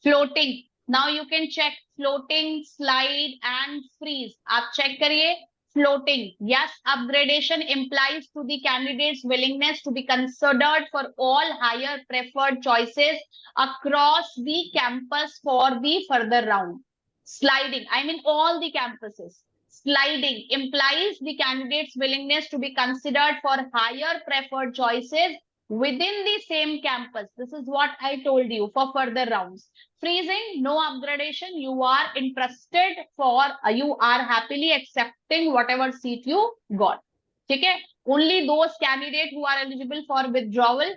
A: Floating, now you can check floating, slide and freeze. आप चेक करिए floating. Yes, upgradation implies to the candidate's willingness to be considered for all higher preferred choices across the campus for the further round. Sliding, I mean all the campuses. Sliding implies the candidate's willingness to be considered for higher preferred choices within the same campus. This is what I told you for further rounds. Freezing, no upgradation. You are interested for, you are happily accepting whatever seat you got. ठीक है? Only those candidates who are eligible for withdrawal.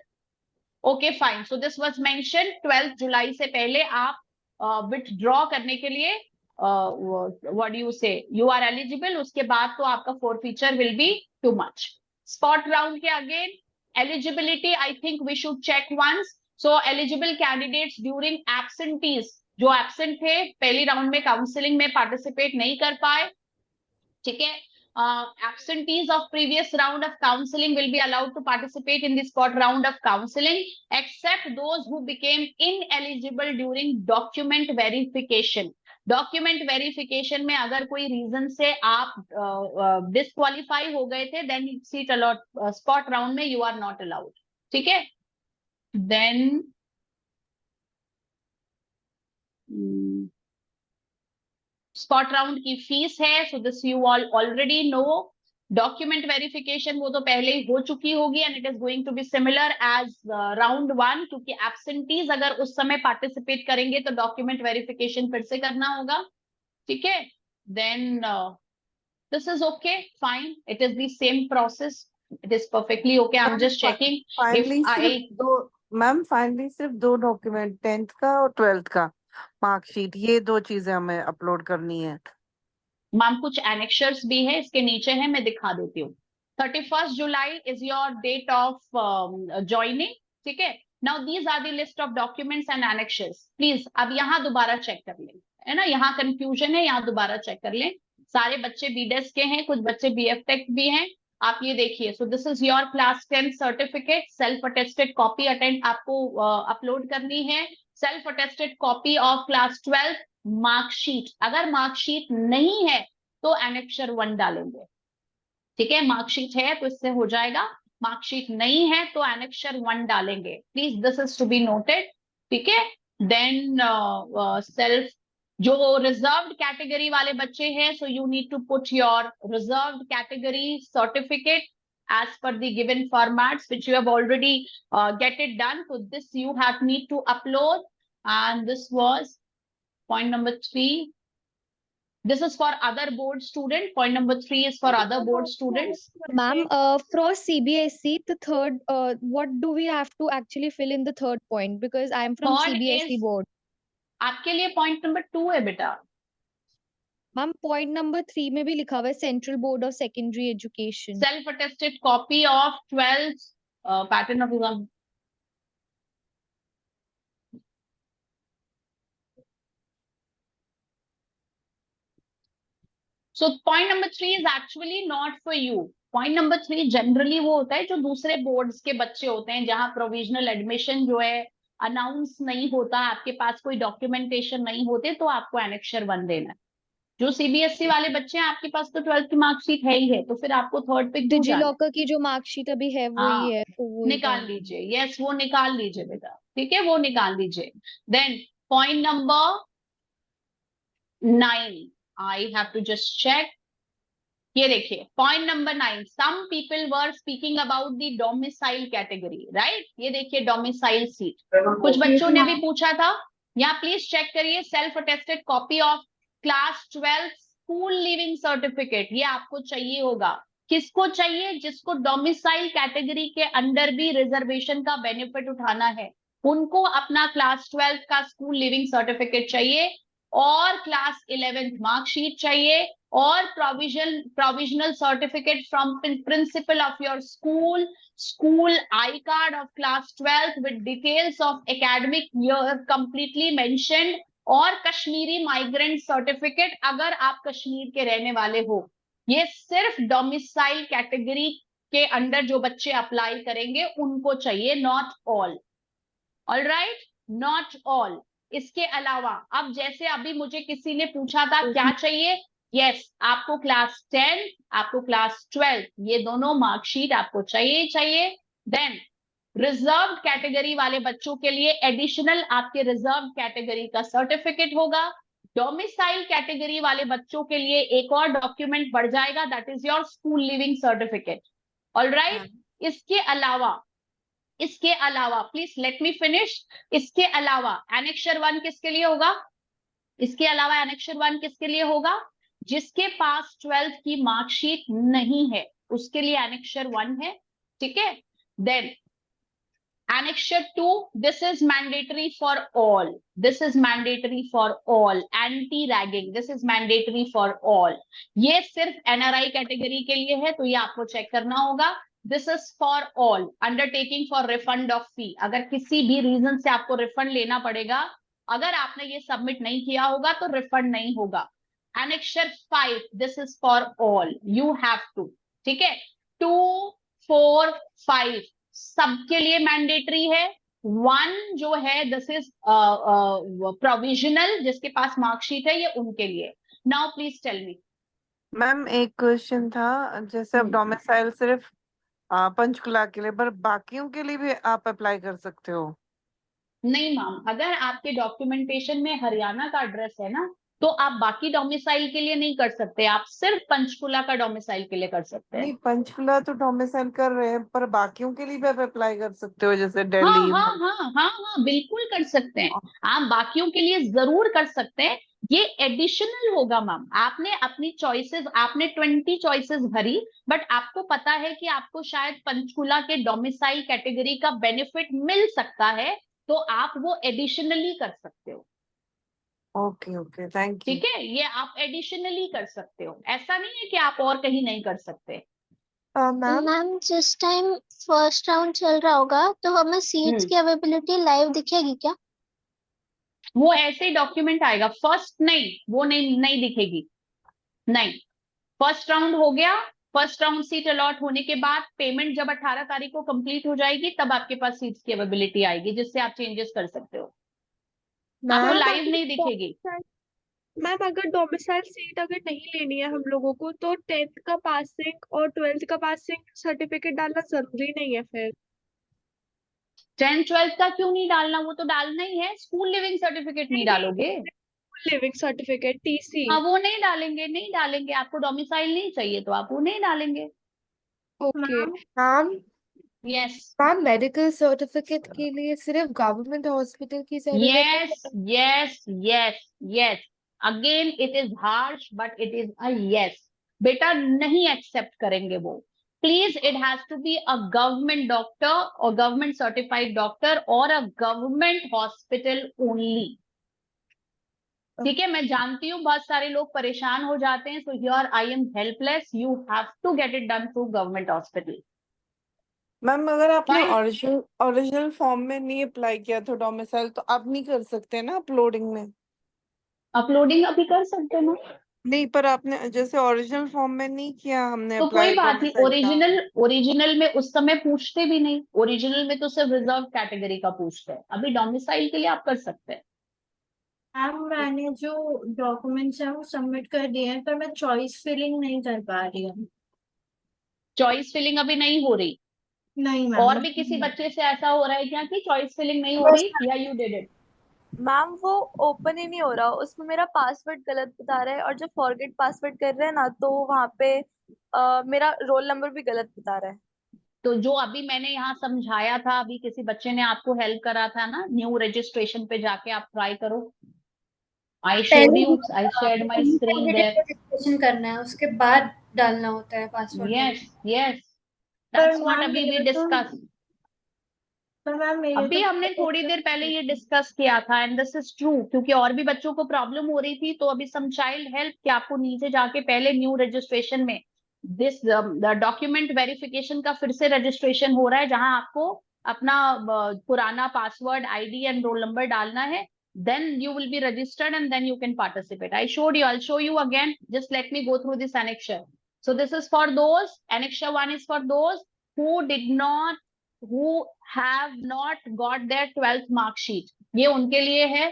A: Okay, fine. So this was mentioned 12th July से पहले आप withdraw करने के लिए what do you say? You are eligible. उसके बाद तो आपका forfeiture will be too much. Spot round के again eligibility. I think we should check once. So eligible candidates during absentees, जो absent थे पहली राउंड में काउंसलिंग में पार्टिसिपेट नहीं कर पाए, ठीक है। Absentees of previous round of counseling will be allowed to participate in the spot round of counseling, except those who became ineligible during document verification. Document verification में अगर कोई रीजन से आप डिस्क्वालीफाई हो गए थे, then seat allot, spot round में you are not allowed, ठीक है। देन स्पॉट राउंड की फीस है, so this you all already know. Document verification वो तो पहले ही हो चुकी होगी and it is going to be similar as round 1, क्योंकि एब्सेंटीज अगर उस समय पार्टिसिपेट करेंगे तो डॉक्यूमेंट वेरिफिकेशन फिर से करना होगा, ठीक है। Then this is okay, fine, it is the same process, it is perfectly okay. I am just checking if I
K: ma'am finally सिर्फ 2 डॉक्यूमेंट, 10th का और 12th का मार्कशीट, ये 2 चीजें हमें अपलोड करनी है।
A: मैम कुछ एनेक्शर्स भी है इसके नीचे है, मैं दिखा देती हूँ। 31st July is your date of joining, ठीक है। Now these are the list of documents and annexures. Please अब यहाँ दोबारा चेक कर लें, है ना, यहाँ कंफ्यूजन है, यहाँ दोबारा चेक कर लें। सारे बच्चे बीडेस के हैं, कुछ बच्चे BF.Tech भी हैं। आप ये देखिए, सो this is your class 10 certificate, self attested copy attend आपको अपलोड करनी है। Self attested copy of class 12 marksheet. अगर मार्कशीट नहीं है तो एनेक्शर 1 डालेंगे, ठीक है। मार्कशीट है तो इससे हो जाएगा, मार्कशीट नहीं है तो एनेक्शर 1 डालेंगे। Please this is to be noted, ठीक है। देन सेल्फ, जो रिजर्व्ड कैटेगरी वाले बच्चे हैं, so you need to put your reserved category certificate as per the given formats which you have already get it done. So this you have need to upload, and this was point number 3. This is for other board student. Point number 3 is for other board students.
E: Ma'am, for CBSE, the third, what do we have to actually fill in the third point? Because I am from
A: Third
E: CBSE
A: is-
E: board.
A: आपके लिए point number 2 है बेटा।
E: Ma'am, point number 3 में भी लिखा हुआ है Central Board of Secondary Education.
A: Self attested copy of 12th pattern of exam. So point number 3 is actually not for you. Point number 3 generally वो होता है जो दूसरे बोर्ड्स के बच्चे होते हैं, जहां प्रोविजनल एडमिशन जो है अनाउंस नहीं होता, आपके पास कोई डॉक्यूमेंटेशन नहीं होते, तो आपको एनेक्शर 1 देना है। जो CBSE वाले बच्चे हैं, आपके पास तो 12th की मार्कशीट है ही है, तो फिर आपको थर्ड पे क्यों जाना है?
E: डिजिलॉकर की जो मार्कशीट अभी है वही है, तो वो
A: निकाल लीजिए। यस, वो निकाल लीजिए बेटा, ठीक है, वो निकाल लीजिए। Then point number 9, I have to just check. ये देखिए point number 9, some people were speaking about the domicile category, right. ये देखिए डोमिसाइल सीट, कुछ बच्चों ने भी पूछा था, यहाँ प्लीज चेक करिए। Self attested copy of class 12 school leaving certificate, ये आपको चाहिए होगा। किसको चाहिए? जिसको डोमिसाइल कैटेगरी के अंडर भी रिजर्वेशन का बेनिफिट उठाना है, उनको अपना क्लास 12 का स्कूल लिविंग सर्टिफिकेट चाहिए। और क्लास 11th मार्कशीट चाहिए और provisional certificate from principle of your school, school I card of class 12th with details of academic year completely mentioned और कश्मीरी माइग्रेंट सर्टिफिकेट अगर आप कश्मीर के रहने वाले हो। ये सिर्फ डोमिसाइल कैटेगरी के अंडर जो बच्चे अप्लाई करेंगे उनको चाहिए, not all. All right, not all. इसके अलावा अब जैसे अभी मुझे किसी ने पूछा था क्या चाहिए, यस आपको क्लास 10, आपको क्लास 12 ये दोनों मार्कशीट आपको चाहिए चाहिए। देन रिजर्व कैटेगरी वाले बच्चों के लिए एडिशनल आपके रिजर्व कैटेगरी का सर्टिफिकेट होगा। डोमिसाइल कैटेगरी वाले बच्चों के लिए एक और डॉक्यूमेंट बढ़ जाएगा, that is your school leaving certificate. All right, इसके अलावा प्लीज लेट मी फिनिश। इसके अलावा एनेक्शर 1 किसके लिए होगा? इसके अलावा एनेक्शर 1 किसके लिए होगा? जिसके पास 12th की मार्कशीट नहीं है उसके लिए एनेक्शर 1 है, ठीक है। Then Annexure 2, this is mandatory for all. This is mandatory for all. Anti-ragging, this is mandatory for all. ये सिर्फ NRI कैटेगरी के लिए है तो ये आपको चेक करना होगा। This is for all. Undertaking for refund of fee. अगर किसी भी रीजन से आपको रिफंड लेना पड़ेगा, अगर आपने ये सबमिट नहीं किया होगा तो रिफंड नहीं होगा। Annexure 5, this is for all. You have to. ठीक है, 2, 4, 5 सबके लिए मैंडेटरी है। 1 जो है दिस इज प्रोविजनल, जिसके पास मार्कशीट है ये उनके लिए। Now please tell me.
K: Ma'am एक क्वेश्चन था, जैसे अब डोमिसाइल सिर्फ पंचकुला के लिए, पर बाकियों के लिए भी आप अप्लाई कर सकते हो?
A: नहीं मैम, अगर आपके डॉक्यूमेंटेशन में हरियाणा का एड्रेस है ना तो आप बाकी डोमिसाइल के लिए नहीं कर सकते, आप सिर्फ पंचकुला का डोमिसाइल के लिए कर सकते हैं।
K: नहीं, पंचकुला तो डोमिसाइल कर रहे हैं, पर बाकियों के लिए भी आप अप्लाई कर सकते हो, जैसे
A: हाँ
K: दिल्ली।
A: हाँ हाँ हाँ हाँ बिल्कुल कर सकते हैं, आप बाकियों के लिए जरूर कर सकते हैं। ये एडिशनल होगा मैम, आपने अपनी चॉइसेस, आपने 20 चॉइसेस भरी, बट आपको पता है कि आपको शायद पंचकुला के डोमिसाइल कैटेगरी का बेनिफिट मिल सकता है तो आप वो एडिशनली कर सकते हो।
K: Okay okay, thank you.
A: ठीक है, ये आप एडिशनली कर सकते हो, ऐसा नहीं है कि आप और कहीं नहीं कर सकते।
M: मैम जिस टाइम फर्स्ट राउंड चल रहा होगा तो हमें सीट्स की अवेलेबिलिटी लाइव दिखेगी क्या?
A: वो ऐसे ही डॉक्यूमेंट आएगा, फर्स्ट नहीं, वो नहीं दिखेगी, नहीं। फर्स्ट राउंड हो गया, फर्स्ट राउंड सीट अलॉट होने के बाद पेमेंट जब 18 तारीख को कंप्लीट हो जाएगी तब आपके पास सीट्स की अवेलेबिलिटी आएगी जिससे आप चेंजेस कर सकते हो। आपको लाइव नहीं दिखेगी।
O: मैम अगर डोमिसाइल सीट अगर नहीं लेनी है हम लोगों को तो 10th का पासिंग और 12th का पासिंग सर्टिफिकेट डालना जरूरी नहीं है फिर?
A: 10th 12th का क्यों नहीं डालना, वो तो डालना ही है। स्कूल लिविंग सर्टिफिकेट नहीं डालोगे?
O: Leaving certificate TC?
A: हाँ वो नहीं डालेंगे, नहीं डालेंगे, आपको डोमिसाइल नहीं चाहिए तो आप वो नहीं डालेंगे।
O: Okay
P: ma'am
A: yes
P: ma'am medical certificate के लिए सिर्फ गवर्नमेंट हॉस्पिटल की जरूरत है?
A: Yes yes yes yes, again it is harsh but it is a yes. बेटा नहीं एक्सेप्ट करेंगे वो, please it has to be a government doctor और गवर्नमेंट सर्टिफाइड डॉक्टर और अ गवर्नमेंट हॉस्पिटल ओनली। ठीक है, मैं जानती हूँ बहुत सारे लोग परेशान हो जाते हैं, so here I am helpless, you have to get it done through government hospital.
K: Ma'am अगर आपने ओरिजिनल फॉर्म में नहीं अप्लाई किया था डोमिसाइल तो आप नहीं कर सकते ना अपलोडिंग में?
A: अपलोडिंग अभी कर सकते हैं ना?
K: नहीं, पर आपने जैसे ओरिजिनल फॉर्म में नहीं किया हमने
A: तो
K: अप्लाई
A: कोई बात नहीं,
K: डोमिसाइल का।
A: ओरिजिनल में उस समय पूछते भी नहीं, ओरिजिनल में तो सिर्फ रिजर्व कैटेगरी का पूछते हैं, अभी डोमिसाइल के लिए आप कर सकते हैं।
Q: मैम मैंने जो डॉक्यूमेंट्स हैं वो सबमिट कर दिए हैं पर मैं चॉइस फिलिंग नहीं कर पा रही हूँ।
A: चॉइस फिलिंग अभी नहीं हो रही?
Q: नहीं मैम।
A: और भी किसी बच्चे से ऐसा हो रहा है क्या कि चॉइस फिलिंग नहीं हो रही, या यू डिड इट?
J: मैम वो ओपन ही नहीं हो रहा, उसमें मेरा पासवर्ड गलत बता रहा है और जब फॉरगेट पासवर्ड कर रहे हैं ना तो वहां पे मेरा रोल नंबर भी गलत बता रहा है।
A: तो जो अभी मैंने यहाँ समझाया था, अभी किसी बच्चे ने आपको हेल्प करा था ना, न्यू रजिस्ट्रेशन पे जाके आप ट्राई करो। I showed you, I shared my screen there.
G: Registration करना है उसके बाद डालना होता है password.
A: Yes yes, that's what अभी वी डिस्कस।
Q: पर मैम मेरे
A: अभी
Q: तो
A: हमने थोड़ी देर पहले ये डिस्कस किया था एंड दिस इज ट्रू, क्योंकि और भी बच्चों को प्रॉब्लम हो रही थी। तो अभी सम चाइल्ड हेल्प कि आपको नीचे जाके पहले न्यू रजिस्ट्रेशन में दिस डॉक्यूमेंट वेरिफिकेशन का फिर से रजिस्ट्रेशन हो रहा है, जहां आपको अपना पुराना password, ID and roll number डालना है। Then you will be registered and then you can participate. I showed you. I'll show you again. Just let me go through this annexure. So this is for those. Annexure 1 is for those who have not got their 12th mark sheet. ये उनके लिए है.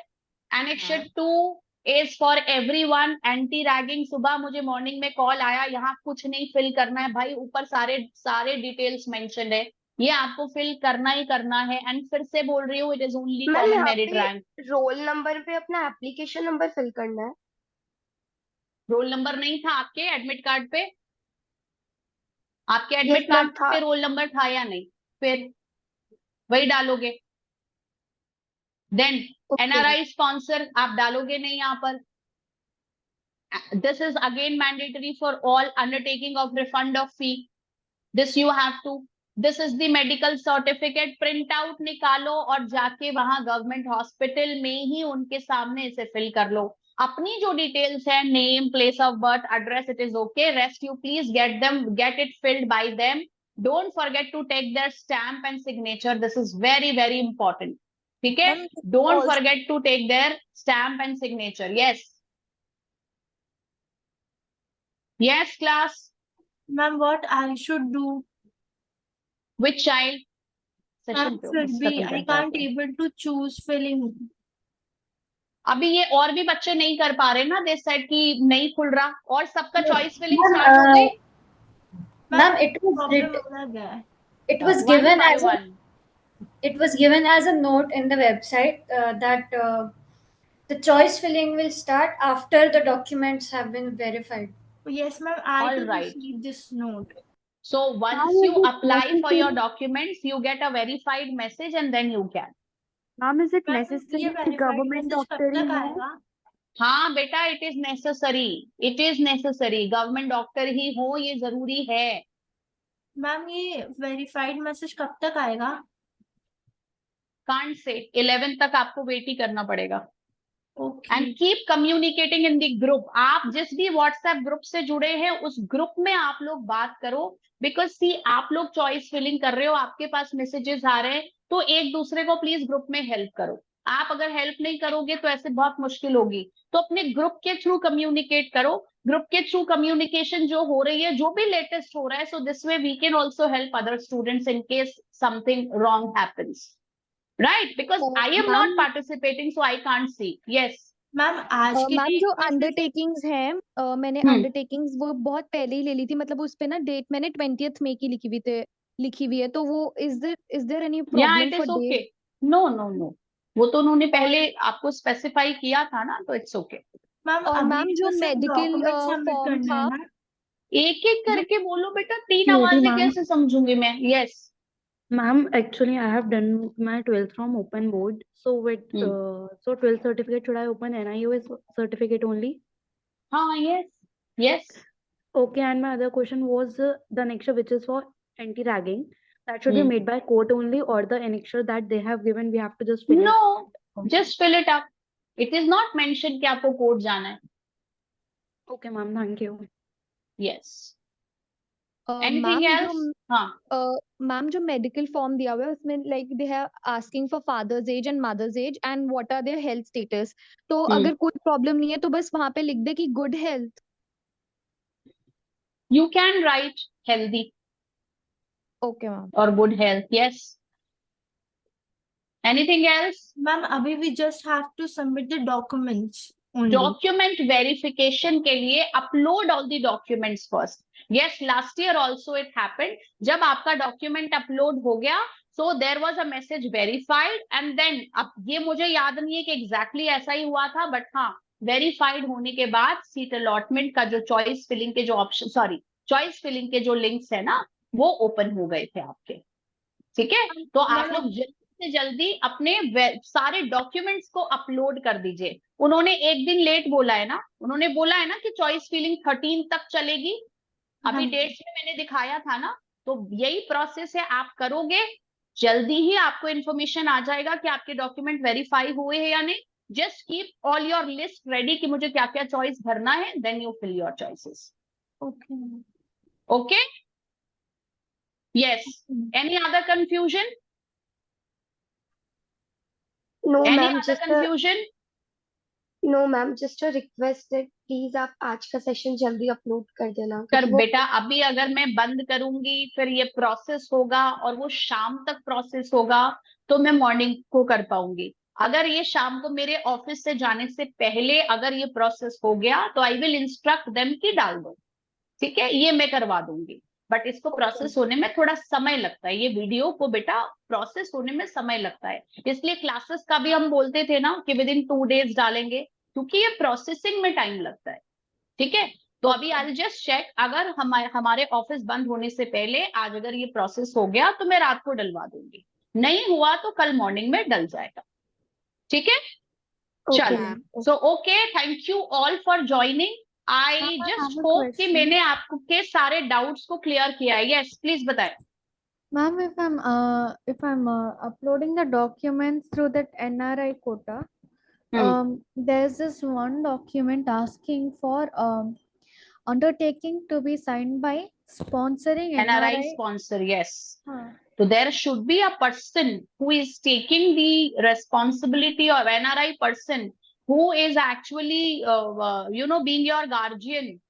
A: Annexure 2 is for everyone. Anti ragging. सुबह मुझे morning में call आया, यहाँ कुछ नहीं फिल करना है भाई, ऊपर सारे डिटेल्स मेंशन है, ये आपको फिल करना ही करना है। एंड फिर से बोल रही हूँ, it is only
N: ma'am
A: common
N: यहाँ
A: मेरिट
N: पे
A: रैंक।
N: रोल नंबर पे अपना एप्लीकेशन नंबर फिल करना है।
A: रोल नंबर नहीं था आपके एडमिट कार्ड पे? आपके
N: यस
A: एडमिट
N: मैम
A: कार्ड
N: था।
A: पे रोल नंबर था या नहीं? फिर वही डालोगे। देन एनआरआई स्पॉन्सर आप डालोगे नहीं यहाँ पर। This is again mandatory for all undertaking of refund of fee, this you have to. This is the medical certificate, print out निकालो और जाके वहां गवर्नमेंट हॉस्पिटल में ही उनके सामने इसे फिल कर लो। अपनी जो डिटेल्स है, name, place of birth, address, it is okay. Rest you please get it filled by them. Don't forget to take their stamp and signature, this is very very important. ठीक है, don't forget to take their stamp and signature. Yes yes class.
Q: Ma'am what I should do?
A: Which child?
Q: Ma'am फिर भी I can't able to choose filling.
A: अभी ये और भी बच्चे नहीं कर पा रहे ना, दे सेड कि नहीं खुल रहा, और सबका चॉइस फिलिंग स्टार्ट हो गई।
G: Ma'am it was given as a, it was given as a note in the website that the choice filling will start after the documents have been verified.
Q: Yes ma'am, I
A: All
Q: too
A: right.
Q: received this note.
A: So once you apply for your documents, you get a verified message and then you can.
R: Ma'am, is it
Q: ma'am
R: necessary
Q: ये
R: कि
Q: verified
R: government
Q: message कब
R: doctor ही
Q: तक
R: हो?
Q: आएगा?
A: हाँ बेटा, it is necessary, government doctor ही हो, ये जरूरी है।
Q: मैम ये वेरीफाइड मैसेज कब तक आएगा?
A: कांट से 11 तक आपको वेट ही करना पड़ेगा।
Q: Okay
A: and keep communicating in the group. आप जिस भी व्हाट्सएप ग्रुप से जुड़े हैं उस ग्रुप में आप लोग बात करो, बिकॉज सी आप लोग चॉइस फिलिंग कर रहे हो, आपके पास मैसेजेस आ रहे हैं, तो एक दूसरे को प्लीज ग्रुप में हेल्प करो। आप अगर हेल्प नहीं करोगे तो ऐसे बहुत मुश्किल होगी, तो अपने ग्रुप के थ्रू कम्युनिकेट करो। ग्रुप के थ्रू कम्युनिकेशन जो हो रही है, जो भी लेटेस्ट हो रहा है, so this way we can also help other students in case something wrong happens, right? Because I am not participating so I can't see. Yes
Q: ma'am आज के
E: मैम
Q: डेट
E: जो
Q: में सिर्फ
E: अंडरटेकिंग्स हैं मैंने अंडरटेकिंग्स वो बहुत पहले ही ले ली थी, मतलब उस पे ना डेट मैंने 20th मई की लिखी हुई है, तो वो इज देयर एनी
A: या
E: problem
A: it
E: for
A: is okay.
E: Date?
A: No no no, वो तो उन्होंने पहले आपको स्पेसिफाई किया था ना, तो इट्स ओके।
Q: मैम
E: और
Q: अभी
E: मैम जो
Q: तो सिर्फ
E: मेडिकल
Q: डॉक्यूमेंट सबमिट
E: फॉर्म
Q: करना
E: था,
Q: है ना?
A: एक एक करके बोलो बेटा, 3
R: Excuse me,
A: आवाजें
R: ma'am.
A: कैसे समझूंगी मैं? Yes
R: Ma'am, actually, I have done my 12th from open board. So so 12th certificate, should I open NIOS certificate only?
A: हाँ, yes.
R: Okay, and my other question was the annexure which is for anti-ragging, that should be made by court only, or the annexure that they have given, we have to just fill it?
A: No, just fill it up. It is not mentioned कि आपको court जाना है।
R: Okay, ma'am, thank you.
A: Yes. Anything else? हाँ,
E: ma'am जो medical form दिया हुआ है उसमें like they are asking for father's age and mother's age and what are their health status, तो अगर कोई प्रॉब्लम नहीं है तो बस वहां पे लिख दे कि good health.
A: you can write healthy
E: okay ma'am.
A: or good health. Yes. Anything else?
Q: Ma'am अभी we just have to submit the documents only.
A: Document verification के लिए upload all the documents first. Yes, last year also it happened. जब आपका document upload हो गया, so there was a message verified and then अब ये मुझे याद नहीं है कि exactly ऐसा ही हुआ था, but हाँ, verified होने के बाद सीट अलॉटमेंट का जो चॉइस फिलिंग के जो ऑप्शन चॉइस फिलिंग के जो लिंक्स है ना, वो ओपन हो गए थे आपके। ठीक है, तो आप लोग जल्दी से जल्दी अपने सारे डॉक्यूमेंट्स को अपलोड कर दीजिए। उन्होंने एक दिन लेट बोला है ना, उन्होंने बोला है ना कि चॉइस फिलिंग 13 तक चलेगी। अभी डेट्स में मैंने दिखाया था ना, तो यही प्रोसेस है, आप करोगे, जल्दी ही आपको इन्फॉर्मेशन आ जाएगा कि आपके डॉक्यूमेंट वेरीफाई हुए हैं या नहीं. Just keep all your list ready कि मुझे क्या क्या चॉइस भरना है, then you fill your choices. Okay? Yes. Any other confusion?
N: No,
A: Any
N: ma'am,
A: other
N: just a
A: confusion?
N: no, ma'am, just a request that please आप आज का session जल्दी अपलोड कर देना,
A: कर
N: क्योंकि वो
A: बेटा, अभी अगर मैं बंद करूंगी फिर ये प्रोसेस होगा और वो शाम तक प्रोसेस होगा तो मैं मॉर्निंग को कर पाऊंगी. अगर ये शाम को मेरे ऑफिस से जाने से पहले अगर ये प्रोसेस हो गया तो आई विल इंस्ट्रक्ट देम कि डाल दो. ठीक है, ये मैं करवा दूंगी. बट इसको प्रोसेस होने में थोड़ा समय लगता है. ये वीडियो को बेटा प्रोसेस होने में समय लगता है. इसलिए क्लासेस का भी हम बोलते थे ना कि विद इन 2 days डालेंगे, क्योंकि ये प्रोसेसिंग में टाइम लगता है. ठीक है, तो अभी आई जस्ट चेक, अगर हमारे ऑफिस बंद होने से पहले आज अगर ये प्रोसेस हो गया तो मैं रात को डलवा दूंगी. नहीं हुआ तो कल मॉर्निंग में डल जाएगा. ठीक है, चलो. So okay, thank you all for joining. I just hope कि मैंने आपके सारे डाउट्स को क्लियर किया है. यस, प्लीज बताएं.
D: Ma'am, if I'm uploading the documents through that NRI quota, there's this one document asking for undertaking to be signed by sponsoring
A: NRI sponsor, yes. So there should be a person who is taking the responsibility of NRI person who is actually, being your guardian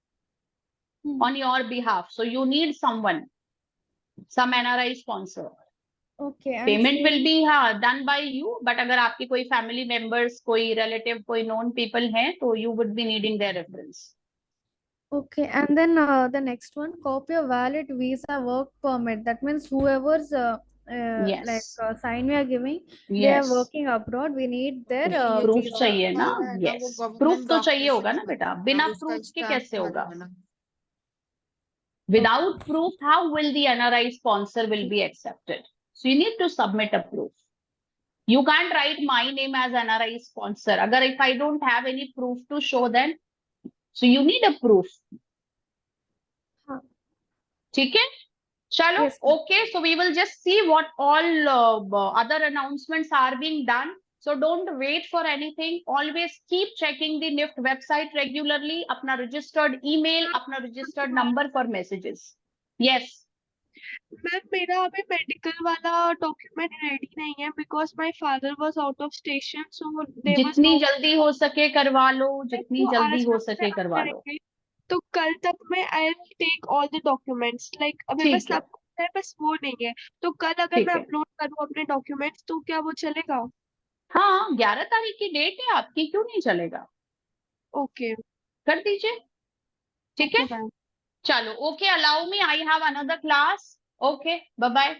A: on your behalf. So you need someone, some NRI sponsor.
D: Okay.
A: Payment will be done by you, but अगर आपके कोई family members, कोई relative, कोई known people हैं, तो you would be needing their reference.
D: Okay, and then the next one, copy of valid visa work permit. That means whoever's
A: Yes.
D: sign we are giving, they are
A: Yes.
D: working abroad. We need their
A: Proof
D: visa.
A: चाहिए ना. Yes. Proof तो चाहिए होगा ना बेटा. बिना proof के कैसे होगा? Without proof, how will the NRI sponsor will be accepted? So you need to submit a proof. You can't write my name as NRI sponsor. Agar if I don't have any proof to show, then so you need a proof. ठीक है, चलो. Okay, so we will just see what all other announcements are being done. So don't wait for anything. Always keep checking the NIFT website regularly. अपना registered email, अपना registered number for messages. Yes.
O: Ma'am, मेरा अभी medical वाला document ready नहीं है because my father was out of station, so
A: जितनी जल्दी हो सके करवा लो, जितनी जल्दी हो सके करवा लो.
O: तो कल तक मैं I will take all the documents, like अभी बस सब है, बस वो नहीं है. तो कल अगर मैं अपलोड करूँ अपने डॉक्यूमेंट्स तो क्या वो चलेगा?
A: हाँ, 11 तारीख की डेट है आपकी, क्यों नहीं चलेगा?
O: ओके,
A: कर दीजिए. ठीक है, चलो. Okay, allow me, I have another class. Okay, bye bye.